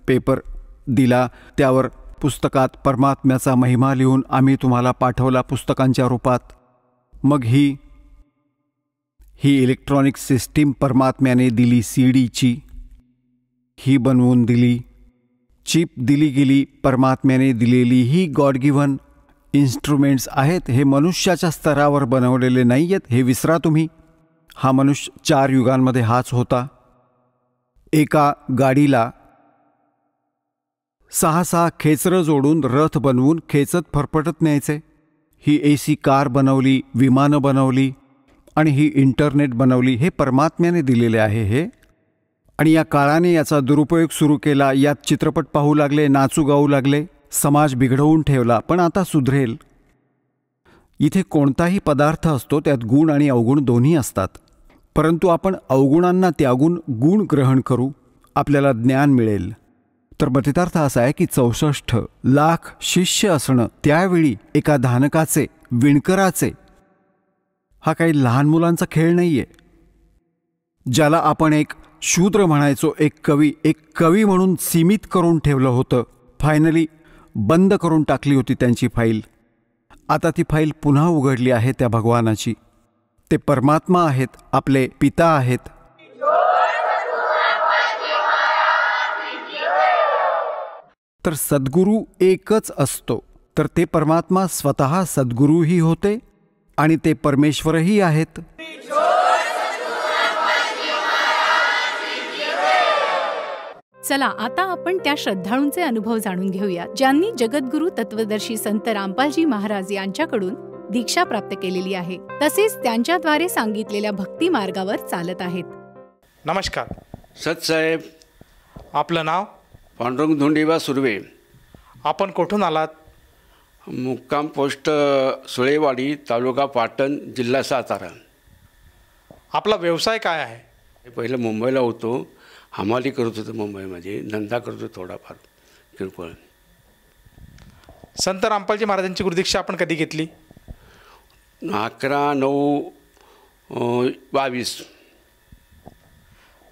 पेपर दिला, त्यावर पुस्तकात परमात्म्याचा महिमा लिहून आम्ही तुम्हाला पाठवला पुस्तकांच्या रूपात. मग ही इलेक्ट्रॉनिक सिस्टीम परमात्म्याने दिली, सीडीची ही बनवून दिली, चिप दिली गेली, परमात्म्याने दिलेली ही गॉड गिव्हन इन्स्ट्रुमेंट्स आहेत. हे मनुष्याच्या स्तरावर बनवलेले नाही आहेत, हे विसरा तुम्ही. हा मनुष्य 4 युगांमध्ये हाच होता. एका गाडीला 6 खेचरं जोडून रथ बनवून खेचत फरफटत न्यायचे. ही AC कार बनवली, विमानं बनवली, आणि ही इंटरनेट बनवली. हे परमात्म्याने दिलेले आहे हे. आणि या काळाने याचा दुरुपयोग सुरू केला. यात चित्रपट पाहू लागले, नाचू गाऊ लागले, समाज बिघडवून ठेवला. पण आता सुधरेल. इथे कोणताही पदार्थ असतो त्यात गुण आणि अवगुण दोन्ही असतात, परंतु आपण अवगुणांना त्यागून गुण ग्रहण करू, आपल्याला ज्ञान मिळेल. तर मतितार्थ असा आहे की 64 लाख शिष्य असणं त्यावेळी एका धानकाचे, विणकराचे, हा काही लहान मुलांचा खेळ नाहीये. ज्याला आपण एक शूद्र म्हणायचो, एक कवी म्हणून सीमित करून ठेवलं होतं, फायनली बंद करून टाकली होती त्यांची फाईल. आता ती फाईल पुन्हा उघडली आहे त्या भगवानाची. ते परमात्मा आहेत, आपले पिता आहेत. तर सद्गुरू एकच असतो. तर ते परमात्मा स्वतः सद्गुरूही होते आणि ते परमेश्वरही आहेत. चला आता आपण त्या श्रद्धाळूंचे अनुभव जाणून घेऊया, ज्यांनी जगद्गुरू तत्वदर्शी संत रामपालजी महाराज यांच्याकडून दीक्षा प्राप्त केलेली आहे, तसेच त्यांच्याद्वारे सांगितलेल्या भक्ती मार्गावर चालत आहेत. नमस्कार सतसाहेब. आपलं नाव? पांडुरंग धोंडीबा सुर्वे. आपण कुठून आलात? मुक्काम पोस्ट सुळेवाडी, तालुका पाटण, जिल्हा सातारा. आपला व्यवसाय काय आहे? पहिलं मुंबईला होतो, हमाली करत होतो मुंबईमध्ये, धंदा करतो थोडाफार किरकोळ. संत रामपालजी महाराजांची गुरुदीक्षा आपण कधी घेतली? 11/9/22.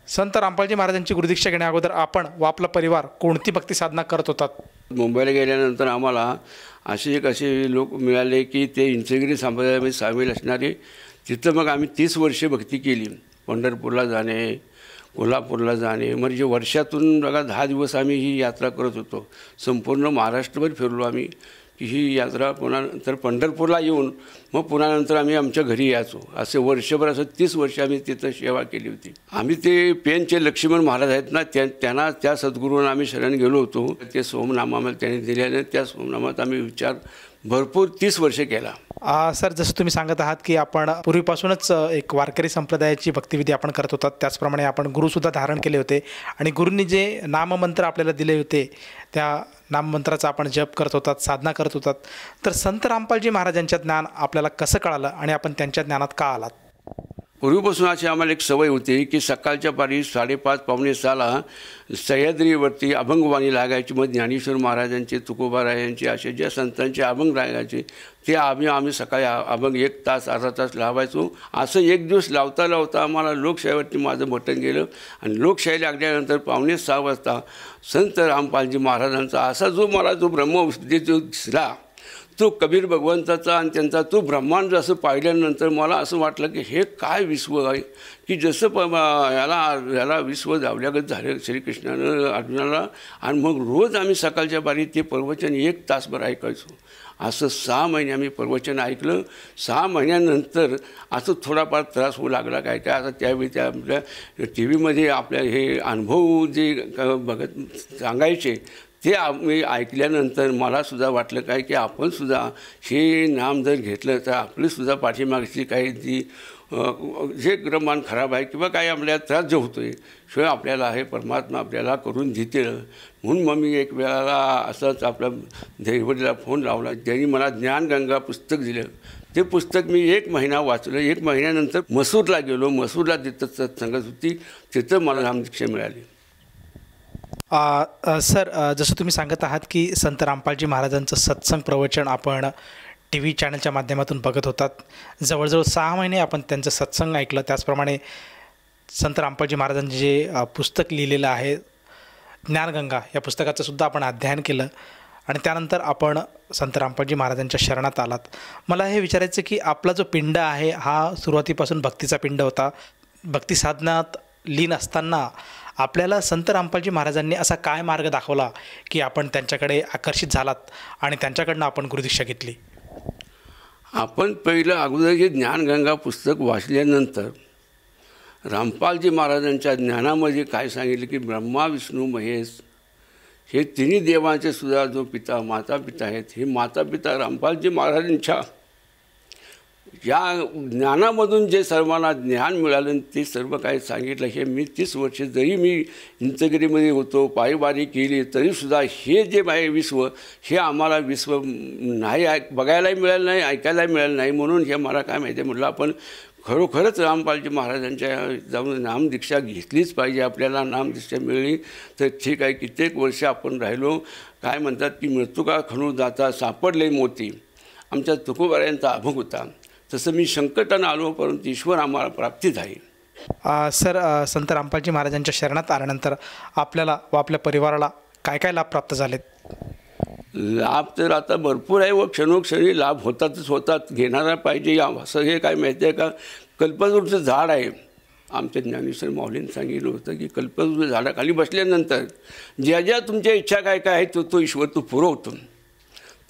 संत रामपालजी महाराजांची गुरुदीक्षा घेण्या अगोदर आपण व आपला परिवार कोणती भक्ती साधना करत होतात? मुंबईला गेल्यानंतर आम्हाला असे लोक मिळाले की ते इंचगिरी संप्रदायामध्ये सामील असणारे. तिथं मग आम्ही 30 वर्षे भक्ती केली. पंढरपूरला जाणे, कोल्हापूरला जाणे, म्हणजे वर्षातून बघा 10 दिवस आम्ही ही यात्रा करत होतो. संपूर्ण महाराष्ट्रभर फिरलो आम्ही. की ही यात्रा पुन्हा नंतर पंढरपूरला येऊन मग पुन्हा नंतर आम्ही आमच्या घरी यायचो. असे वर्षभर, असं 30 वर्ष आम्ही तिथं सेवा केली होती. आम्ही ते पेनचे लक्ष्मण महाराज आहेत ना, त्यांना त्या सद्गुरूंना आम्ही शरण गेलो होतो. ते सोमनाम आम्हाला त्यांनी दिल्याने त्या सोमनामात आम्ही विचार भरपूर 30 वर्षे केला. सर, जसं तुम्ही सांगत आहात की आपण पूर्वीपासूनच एक वारकरी संप्रदायाची भक्तिविधी आपण करत होतात, त्याचप्रमाणे आपण गुरुसुद्धा धारण केले होते आणि गुरूंनी जे नाममंत्र आपल्याला दिले होते त्या नाममंत्राचा आपण जप करत होतात, साधना करत होतात. तर संत रामपालजी महाराजांच्या ज्ञान आपल्याला कसं कळालं आणि आपण त्यांच्या ज्ञानात का आलात? पूर्वीपासून अशी आम्हाला एक सवय होती की सकाळच्या पारी 5:30 पावणे 6ला सह्याद्रीवरती अभंगवाणी लागायची. मग ज्ञानेश्वर महाराजांचे, तुकोबारायांचे, असे ज्या संतांचे अभंग लागायचे ते आम्ही सकाळी अभंग 1 तास अर्धा तास लावायचो. असं एक दिवस लावता लावता आम्हाला लोकशाहीवरती माझं बटन गेलं आणि लोकशाही लागल्यानंतर 5:45 वाजता संत रामपालजी महाराजांचा असा मला जो ब्रह्मविद्ये जो दिसला, तो कबीर भगवंताचा आणि त्यांचा तो ब्रह्मांड असं पाहिल्यानंतर मला असं वाटलं की हे काय विश्व आहे, की जसं याला विश्व दावल्यागत झालं श्रीकृष्णानं अर्जुनाला. आणि मग रोज आम्ही सकाळच्या बारी ते प्रवचन 1 तासभर ऐकायचो. असं 6 महिने आम्ही प्रवचन ऐकलं. 6 महिन्यानंतर असं थोडाफार त्रास होऊ लागला. काय आता त्यावेळी त्या आपल्या टी व्हीमध्ये आपल्या हे अनुभव जे बघत सांगायचे ते आम्ही ऐकल्यानंतर मलासुद्धा वाटलं काय की आपणसुद्धा हे नाम जर घेतलं तर आपलीसुद्धा पाठीमागची काही जी जे क्रमान खराब आहे किंवा काही आपल्याला त्रास जो होतो आहे शिवाय आपल्याला हे परमात्मा आपल्याला करून देतील. म्हणून मग मी एक वेळाला असंच आपल्या दैवतीला फोन लावला. त्यांनी मला ज्ञानगंगा पुस्तक दिलं. ते पुस्तक मी 1 महिना वाचलं. 1 महिन्यानंतर मसूरला गेलो. मसूरला तिथं सत्संगत होती, तिथं मला नामदीक्षा मिळाली. सर, जसं तुम्ही सांगत आहात की संत रामपालजी महाराजांचं सत्संग प्रवचन आपण टी व्ही चॅनलच्या माध्यमातून बघत होतात. जवळजवळ 6 महिने आपण त्यांचं सत्संग ऐकलं. त्याचप्रमाणे संत रामपालजी महाराजांचे जे पुस्तक लिहिलेलं आहे ज्ञानगंगा, या पुस्तकाचं सुद्धा आपण अध्ययन केलं आणि त्यानंतर आपण संत रामपालजी महाराजांच्या शरणात आलात. मला हे विचारायचं की आपला जो पिंड आहे हा सुरुवातीपासून भक्तीचा पिंड होता. भक्ती साधनात लीन असताना आपल्याला संत रामपालजी महाराजांनी असा काय मार्ग दाखवला की आपण त्यांच्याकडे आकर्षित झालात आणि त्यांच्याकडनं आपण गुरुदीक्षा घेतली? आपण पहिलं अगोदर हे ज्ञानगंगा पुस्तक वाचल्यानंतर रामपालजी महाराजांच्या ज्ञानामध्ये काय सांगितलं की ब्रह्मा विष्णू महेश हे तिन्ही देवांचे सुद्धा जो पिता माता पिता आहेत, हे माता पिता रामपालजी महाराजांच्या या ज्ञानामधून जे सर्वांना ज्ञान मिळालं ते सर्व काही सांगितलं. हे मी 30 वर्षे जरी मी इंचगिरीमध्ये होतो, पायवारी केली, तरीसुद्धा हे जे आहे विश्व, हे आम्हाला विश्व नाही बघायलाही मिळालं नाही, ऐकायलाही मिळालं नाही. म्हणून हे मला काय माहिती आहे म्हटलं आपण खरोखरच रामपालजी महाराजांच्या जाऊन नामदीक्षा घेतलीच पाहिजे. आपल्याला नामदीक्षा मिळली तर ठीक आहे. कित्येक वर्ष आपण राहिलो. काय म्हणतात की मृत्युका खणू जाता सापडले मोती, आमच्या तुकोबारायांचा अभंग होता. तसं मी संकटानं आलो परंतु ईश्वर आम्हाला प्राप्ती झाली. सर, संत रामपालजी महाराजांच्या शरणात आल्यानंतर आपल्याला व आपल्या परिवाराला काय काय लाभ प्राप्त झालेत? लाभ तर आता भरपूर आहे व क्षणोक्षणी लाभ होतात. घेणारा पाहिजे. असं हे काय माहिती आहे का, कल्पवृक्षचं झाड आहे. आमच्या ज्ञानेश्वर माऊलींनी सांगितलं होतं की कल्पवृक्ष झाडाखाली बसल्यानंतर ज्या ज्या तुमच्या इच्छा काय काय आहेत तो ईश्वर तो पुरवतो.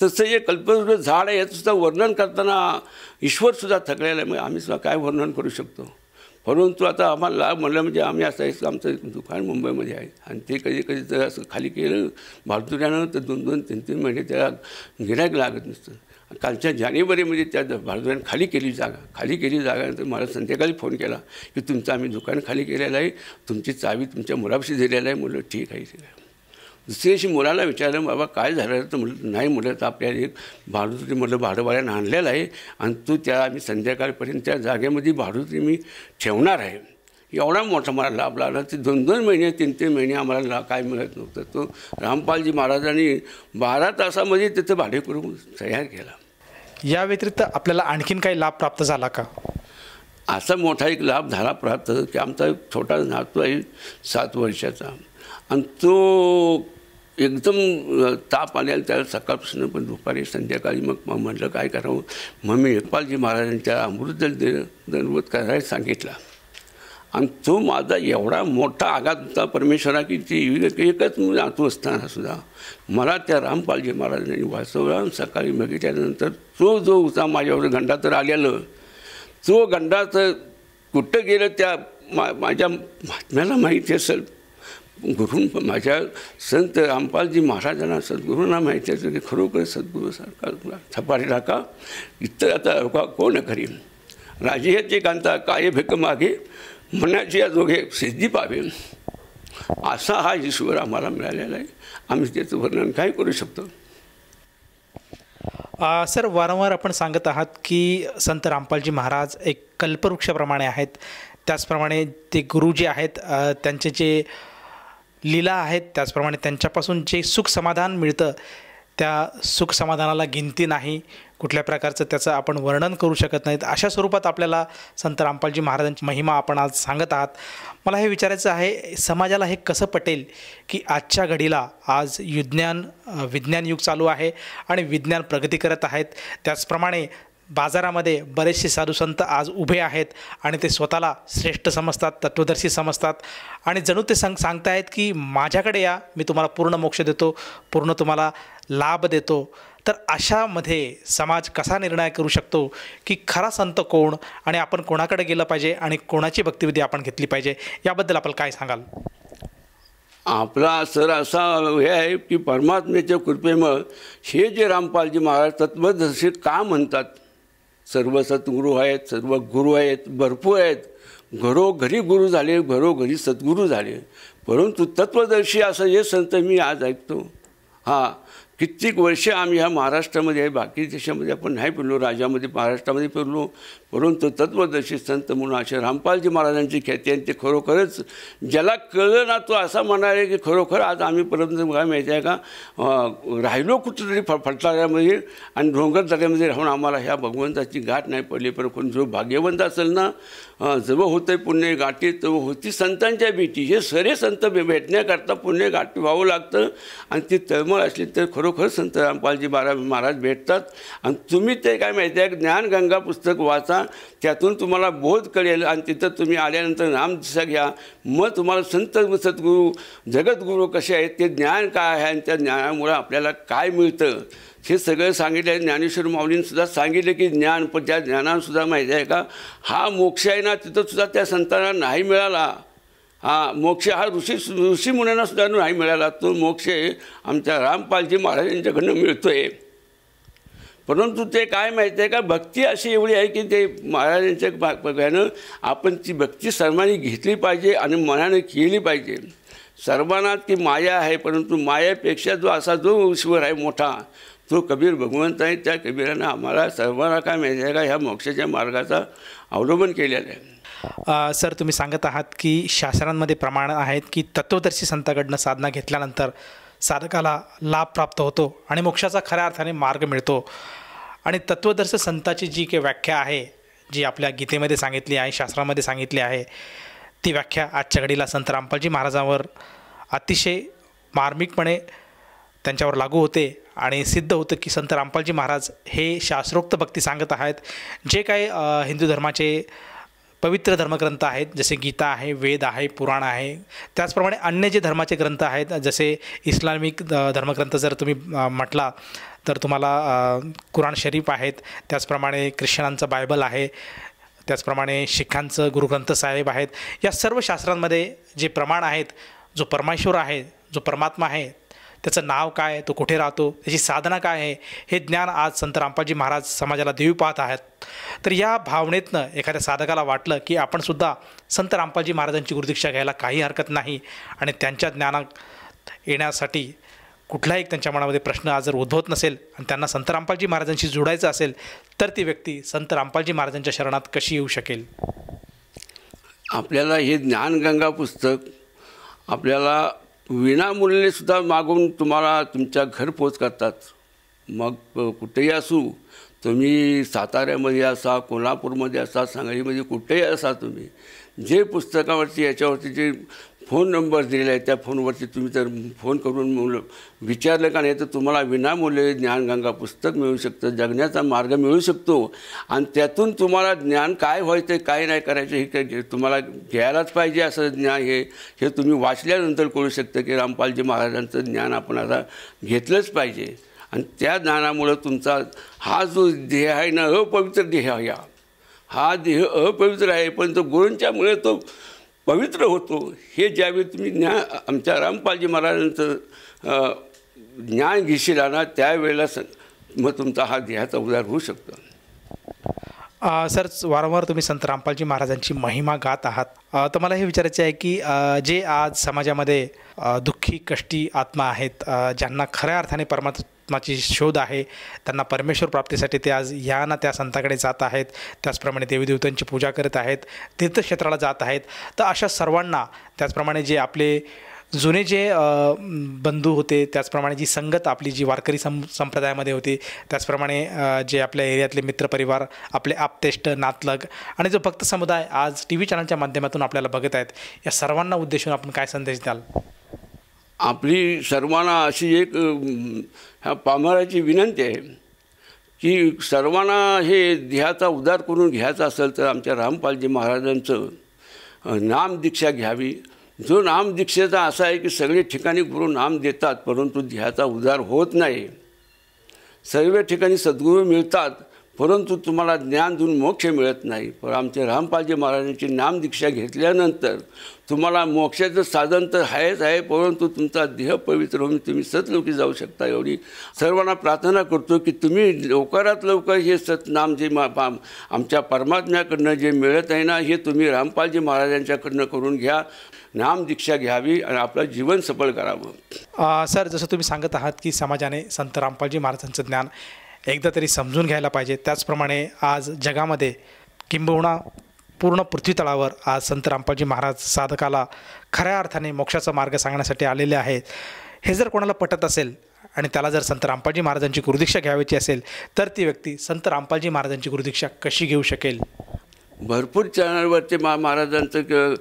तसं जे कल्पवृक्ष झाड आहे याचंसुद्धा वर्णन करताना ईश्वरसुद्धा थकलेला आहे. मग आम्हीसुद्धा काय वर्णन करू शकतो. परंतु आता आम्हाला लाभ म्हणलं म्हणजे आम्ही असं आमचं दुकान मुंबईमध्ये आहे आणि ते कधी कधी तर असं खाली केलं भाडुऱ्यानं तर 2-2, 3-3 महिने त्याला गिऱ्हाईक लागत नसतं. कालच्या जानेवारीमध्ये त्या भाडुऱ्यानं खाली केली जागा नंतर मला संध्याकाळी फोन केला की तुमचं आम्ही दुकान खाली केलेलं आहे, तुमची चावी तुमच्या मुलापाशी दिलेलं आहे. म्हणलं ठीक आहे. दुसऱ्या दिवशी मुलाला विचारलं बाबा काय झालं, तर म्हटलं नाही म्हटलं तर आपल्याला एक भाडुत्री म्हटलं भाडंवाल्यानं आणलेलं आहे आणि तो त्या आम्ही संध्याकाळपर्यंत त्या जागेमध्ये भाडुत्री मी ठेवणार आहे. एवढा मोठा मला लाभ लागला. ते 2-2 महिने 3-3 महिने आम्हाला काय मिळत नव्हतं. तो रामपालजी महाराजांनी 12 तासामध्ये तिथं भाडे करून तयार केला. या व्यतिरिक्त आपल्याला आणखीन काही लाभ प्राप्त झाला का? असा मोठा एक लाभ झाला प्राप्त की आमचा एक छोटा नातू आहे 7 वर्षाचा आणि तो एकदम ताप आलेला त्याला सकाळपासून पण दुपारी संध्याकाळी मग म्हटलं काय करावं. मग मी रामपालजी महाराजांच्या अमृतजल दंडवत करायला सांगितला आणि तो माझा एवढा मोठा आघात होता परमेश्वरा की ती एकच नातू असताना सुद्धा मला त्या रामपालजी महाराजांनी वाचवला. सकाळी बघितल्यानंतर तो जो होता माझ्यावर गंडा तर आलेलं, तो गंडा तर कुठं गेलं त्या माझ्या महात्म्याला माहिती असेल. गुरु माझ्या संत रामपालजी महाराजांना सद्गुरूंना माहिती असेल की खरोखर सद्गुरूसारखा छपारी टाका इतर आता कोण करीन. राजेचे कांता काय भिक मागे मनाची या दोघे सिद्धी पावे, असा हा ईश्वर आम्हाला मिळालेला आहे. आम्ही त्याचं वर्णन काय करू शकतो. सर, वारंवार आपण सांगत आहात की संत रामपालजी महाराज एक कल्पवृक्षाप्रमाणे आहेत. त्याचप्रमाणे ते गुरु जे आहेत त्यांचे जे लीला आहेत, त्याचप्रमाणे त्यांच्यापासून जे सुख समाधान मिळतं त्या सुख समाधानाला गिनती नाही. कुठल्या प्रकारचं त्याचं आपण वर्णन करू शकत नाहीत. अशा स्वरूपात आपल्याला संत रामपालजी महाराजांची महिमा आपण आज सांगत आहात. मला हे विचारायचं आहे, समाजाला हे कसं पटेल की आजच्या घडीला आज विज्ञान युग चालू आहे आणि विज्ञान प्रगती करत आहेत. त्याचप्रमाणे बाजारामध्ये बरेचसे साधुसंत आज उभे आहेत आणि ते स्वतःला श्रेष्ठ समजतात, तत्वदर्शी समजतात आणि जणू ते सांगतायत की माझ्याकडे या, मी तुम्हाला पूर्ण मोक्ष देतो, पूर्ण तुम्हाला लाभ देतो. तर अशामध्ये समाज कसा निर्णय करू शकतो की खरा संत कोण आणि आपण कोणाकडे गेलं पाहिजे आणि कोणाची भक्तिविधी आपण घेतली पाहिजे, याबद्दल आपण काय सांगाल. आपला सर असा हे आहे की परमात्म्याच्या कृपेमुळं हे जे रामपालजी महाराज तत्वदर्शी का म्हणतात. सर्व सद्गुरू आहेत, सर्व गुरु आहेत, भरपूर आहेत. घरोघरी गुरु झाले, घरोघरी सद्गुरू झाले, परंतु तत्वदर्शी असं हे संत मी आज ऐकतो. कित्येक वर्षे आम्ही ह्या महाराष्ट्रामध्ये आहे, बाकी देशामध्ये आपण नाही फिरलो, राज्यामध्ये महाराष्ट्रामध्ये फिरलो, परंतु तत्वदर्शी संत म्हणून असे रामपालजी महाराजांची ख्याती आहे. ते खरोखरच ज्याला कळलं ना तो असा म्हणाले की खरोखर आज आम्ही परत काय माहिती आहे का राहिलो कुठेतरी फटलाऱ्यामध्ये आणि डोंगर दऱ्यामध्ये राहून आम्हाला ह्या भगवंताची गाठ नाही पडली. पण कोण जो भाग्यवंत असेल ना, जवळ होतं पुण्य गाठी तेव्हा होती संतांच्या भेटी. हे सरे संत भेटण्याकरता पुण्य गाठी व्हावं लागतं आणि ती तळमळ असली तर खरोखर संत रामपालजी महाराज भेटतात. आणि तुम्ही ते काय माहिती आहे ज्ञानगंगा पुस्तक वाचा, त्यातून तुम्हाला बोध कळेल आणि तिथं तुम्ही आल्यानंतर नामदिशा घ्या. मग तुम्हाला संत सद्गुरू जगद्गुरू कसे आहेत, ते ज्ञान काय आहे आणि त्या ज्ञानामुळं आपल्याला काय मिळतं हे सगळं सांगितलं आहे. ज्ञानेश्वर माऊलींसुद्धा सांगितलं की ज्ञान, पण त्या ज्ञानानंसुद्धा माहिती आहे का हा मोक्ष आहे ना, तिथंसुद्धा त्या संतांना नाही मिळाला. मोक्ष हा ऋषीमुनींना सुद्धा नाही मिळाला. तो मोक्ष आमच्या रामपालजी महाराजांच्याकडनं मिळतो आहे. परंतु ते काय माहिती आहे का भक्ती अशी एवढी आहे की ते महाराजांच्या बघानं आपण ती भक्ती सर्वांनी घेतली पाहिजे आणि मनाने केली पाहिजे. सर्वांना ती माया आहे, परंतु मायापेक्षा जो ईश्वर आहे मोठा तो कबीर भगवंत आहे. त्या कबीरानं आम्हाला सर्वांना काय माहिती आहे का ह्या मोक्षाच्या मार्गाचा अवलंबन केलेला आहे. सर, तुम्ही सांगत आहात की शास्त्रांमध्ये प्रमाण आहेत की तत्वदर्शी संताकडनं साधना घेतल्यानंतर साधकाला लाभ प्राप्त होतो आणि मोक्षाचा खऱ्या अर्थाने मार्ग मिळतो. आणि तत्वदर्शी संताची जी काही व्याख्या आहे, जी आपल्या गीतेमध्ये सांगितली आहे, शास्त्रामध्ये सांगितली आहे, ती व्याख्या आजच्या घडीला संत रामपालजी महाराजांवर अतिशय मार्मिकपणे त्यांच्यावर लागू होते आणि सिद्ध होतं की संत रामपालजी महाराज हे शास्त्रोक्त भक्ती सांगत आहेत. जे काही हिंदू धर्माचे पवित्र धर्मग्रंथ आहेत, जसे गीता आहे, वेद आहे, पुराण आहे, त्याचप्रमाणे अन्य जे धर्माचे ग्रंथ आहेत, जसे इस्लामिक धर्मग्रंथ जर तुम्ही म्हटला तर तुम्हाला कुराण शरीफ आहेत, त्याचप्रमाणे ख्रिश्चनांचं बायबल आहे, त्याचप्रमाणे शिखांचं गुरुग्रंथ साहेब आहेत. या सर्व शास्त्रांमध्ये जे प्रमाण आहेत, जो परमेश्वर आहे, जो परमात्मा आहे, त्याचं नाव काय, तो कुठे राहतो, त्याची साधना काय आहे, हे ज्ञान आज संत रामपालजी महाराज समाजाला देऊ पाहत आहेत. तर या भावनेतनं एखाद्या साधकाला वाटलं की आपणसुद्धा संत रामपालजी महाराजांची गुरुदीक्षा घ्यायला काही हरकत नाही आणि त्यांच्या ज्ञानात येण्यासाठी कुठलाही त्यांच्या मनामध्ये प्रश्न आज जर उद्भवत नसेल आणि त्यांना संत रामपालजी महाराजांशी जोडायचं असेल तर ती व्यक्ती संत रामपालजी महाराजांच्या शरणात कशी येऊ शकेल. आपल्याला हे ज्ञानगंगा पुस्तक आपल्याला विनामूल्यसुद्धा मागून तुम्हाला तुमच्या घरपोच करतात. मग कुठेही असू, तुम्ही साताऱ्यामध्ये असा, कोल्हापूरमध्ये असा, सांगलीमध्ये कुठेही असा, तुम्ही जे पुस्तकावरती याच्यावरती जे फोन नंबर दिलेला आहे त्या फोनवरती तुम्ही जर फोन करून विचारलं का नाही तर तुम्हाला विनामूल्य ज्ञानगंगा पुस्तक मिळू शकतं, जगण्याचा मार्ग मिळू शकतो आणि त्यातून तुम्हाला ज्ञान काय व्हायचं काय नाही करायचं हे तुम्हाला घ्यायलाच पाहिजे. असं ज्ञान हे तुम्ही वाचल्यानंतर कळू शकतं की रामपालजी महाराजांचं ज्ञान आपण आता घेतलंच पाहिजे. आणि त्या ज्ञानामुळं तुमचा हा जो देह आहे ना अपवित्र देह हा देह अपवित्र आहे पण तो गुरूंच्यामुळे तो पवित्र होतो. हे ज्यावेळी तुम्ही आमच्या रामपालजी महाराजांचं ज्ञान घेशील ना त्यावेळेला मग तुमचा हा देहाचा उद्धार होऊ शकतो. सर, वारंवार तुम्ही संत रामपालजी महाराजांची महिमा गात आहात. तर मला हे विचारायचं आहे की जे आज समाजामध्ये दुःखी कष्टी आत्मा आहेत, ज्यांना खऱ्या अर्थाने परमात्माची शोध आहे, त्यांना परमेश्वर प्राप्तीसाठी ते आज या ना त्या संताकडे जात आहेत, त्याचप्रमाणे देवीदेवतांची पूजा करत आहेत, तीर्थक्षेत्राला जात आहेत. तर अशा सर्वांना, त्याचप्रमाणे जे आपले जुने जे बंधू होते, त्याचप्रमाणे जी संगत आपली जी वारकरी संप्रदायामध्ये होती, त्याचप्रमाणे जे आपल्या एरियातले मित्रपरिवार, आपले आप्तेष्ट नातलग आणि जो भक्त समुदाय आज टी व्ही चॅनलच्या माध्यमातून आपल्याला बघत आहेत, या सर्वांना उद्देशून आपण काय संदेश द्याल? आपली सर्वांना अशी एक ह्या पामराची विनंती आहे की सर्वांना हे देहाचा उद्धार करून घ्यायचा असेल तर आमच्या रामपालजी महाराजांचं नामदीक्षा घ्यावी. जो नामदीक्षेचा असा आहे की सगळे ठिकाणी गुरु नाम देतात परंतु देहाचा उद्धार होत नाही. सर्व ठिकाणी सद्गुरू मिळतात परंतु तुम्हाला ज्ञान देऊन मोक्ष मिळत नाही. पण आमच्या रामपालजी महाराजांची नामदीक्षा घेतल्यानंतर तुम्हाला मोक्षाचं साधन तर आहेच आहे परंतु तुमचा देह पवित्र होऊन तुम्ही सतलोकी जाऊ शकता. एवढी सर्वांना प्रार्थना करतो की तुम्ही लवकरात लवकर हे सतनाम जे आमच्या परमात्म्याकडनं जे मिळत आहे ना हे तुम्ही रामपालजी महाराजांच्याकडनं करून घ्या, नामदीक्षा घ्यावी आणि आपलं जीवन सफल करावं. सर, जसं तुम्ही सांगत आहात की समाजाने संत रामपालजी महाराजांचं ज्ञान एकदा तरी समजून घ्यायला पाहिजे, त्याचप्रमाणे आज जगामध्ये किंबहुना पूर्ण पृथ्वीतळावर आज संत रामपालजी महाराज साधकाला खऱ्या अर्थाने मोक्षाचा मार्ग सांगण्यासाठी आलेले आहेत. हे जर कोणाला पटत असेल आणि त्याला जर संत रामपालजी महाराजांची गुरुदीक्षा घ्यायची असेल तर ती व्यक्ती संत रामपालजी महाराजांची गुरुदीक्षा कशी घेऊ शकेल? भरपूर चॅनलवरती महाराजांचं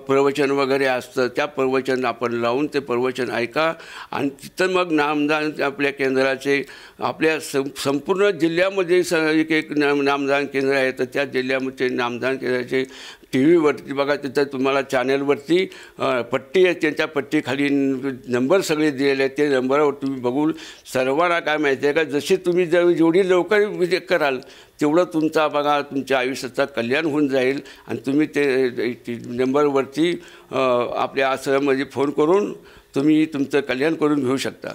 प्रवचन वगैरे असतं, त्या प्रवचन आपण लावून ते प्रवचन ऐका आणि तिथं मग नामदान आपल्या केंद्राचे आपल्या संपूर्ण जिल्ह्यामध्ये एक नामदान केंद्र आहे तर त्या जिल्ह्यामध्ये नामदान केंद्राचे टी व्हीवरती बघा तिथं तुम्हाला चॅनलवरती पट्टी आहे, त्यांच्या पट्टीखाली नंबर सगळे दिलेले आहेत. ते नंबरवर तुम्ही बघून सर्वांना काय माहिती आहे का जशी तुम्ही जेवढी लवकर कराल तेवढं तुमचा बघा तुमच्या आयुष्याचा कल्याण होऊन जाईल आणि तुम्ही ते नंबरवरती आपल्या आश्रमामध्ये फोन करून तुम्ही तुमचं कल्याण करून घेऊ शकता.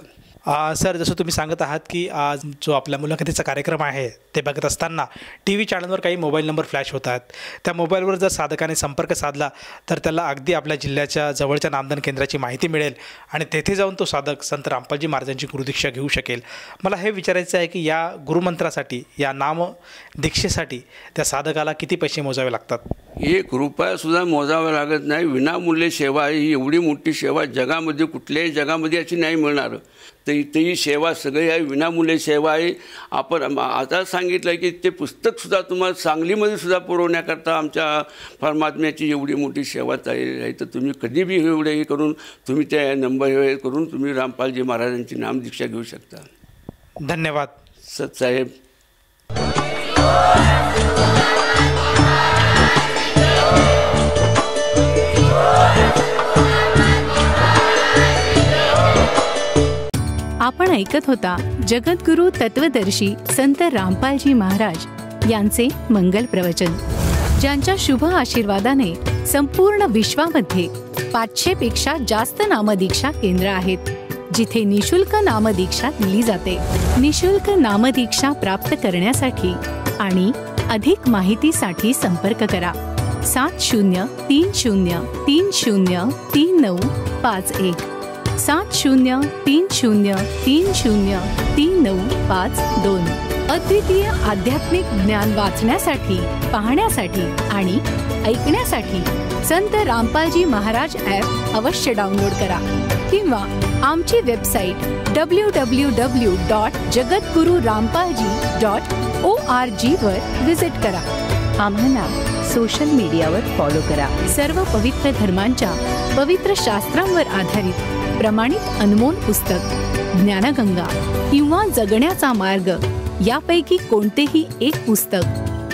सर, जसं तुम्ही सांगत आहात की आज जो आपल्या मुलाखतीचा कार्यक्रम आहे ते बघत असताना टी व्ही चॅनलवर काही मोबाईल नंबर फ्लॅश होतात. त्या मोबाईलवर जर साधकाने संपर्क साधला तर त्याला अगदी आपल्या जिल्ह्याच्या जवळच्या नामदान केंद्राची माहिती मिळेल आणि तेथे जाऊन तो साधक संत रामपालजी महाराजांची गुरुदीक्षा घेऊ शकेल. मला हे विचारायचं आहे की या गुरुमंत्रासाठी, या नामदीक्षेसाठी त्या साधकाला किती पैसे मोजावे लागतात? 1 रुपयासुद्धा मोजावा लागत नाही. विनामूल्य सेवा ही एवढी मोठी सेवा जगामध्ये कुठल्याही जगामध्ये अशी नाही मिळणार. तर इथेही सेवा सगळी आहे, विनामूल्य सेवा आहे. आपण आता सांगितलं की ते पुस्तकसुद्धा तुम्हाला सांगलीमध्ये सुद्धा पुरवण्याकरता आमच्या परमात्म्याची एवढी मोठी सेवा तयारी आहे. तर तुम्ही कधी बी एवढे हे करून तुम्ही त्या नंबर हे करून तुम्ही रामपालजी महाराजांची नामदीक्षा घेऊ शकता. धन्यवाद सतसाहेब. आपण ऐकत होता जगद्गुरु तत्वदर्शी संत रामपालजी महाराज यांचे मंगल प्रवचन, ज्यांच्या शुभ आशीर्वादाने संपूर्ण विश्वामध्ये 500 पेक्षा जास्त नामदीक्षा केंद्र आहेत, जिथे निशुल्क नामदीक्षा दिली जाते. निशुल्क नामदीक्षा प्राप्त करण्यासाठी आणि अधिक माहितीसाठी संपर्क करा 7030303951 7030303952. अद्वितीय आध्यात्मिक ज्ञान वाचण्यासाठी, पाहण्यासाठी आणि ऐकण्यासाठी संत रामपालजी महाराज ॲप अवश्य डाउनलोड करा किंवा आमची वेबसाईट www.jagadgururampalji.org वर व्हिजिट करा. आम्हाला सोशल मीडियावर फॉलो करा. सर्व पवित्र धर्मांच्या पवित्र शास्त्रांवर आधारित प्रमाणित अनमोल पुस्तक ज्ञानगंगा किंवा जगण्याचा मार्ग यापैकी कोणतेही एक पुस्तक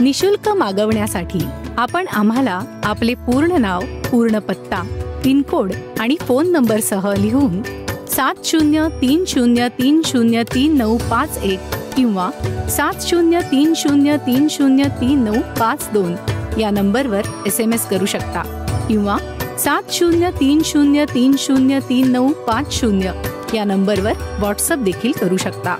निशुल्क मागवण्यासाठी आपण आम्हाला आपले पूर्ण नाव, पूर्ण पत्ता, पिनकोड आणि फोन नंबरसह लिहून 7030303951 किंवा 7030303952 या नंबरवर SMS करू शकता किंवा 7030303950 या नंबरवर व्हॉट्सअप देखील करू शकता.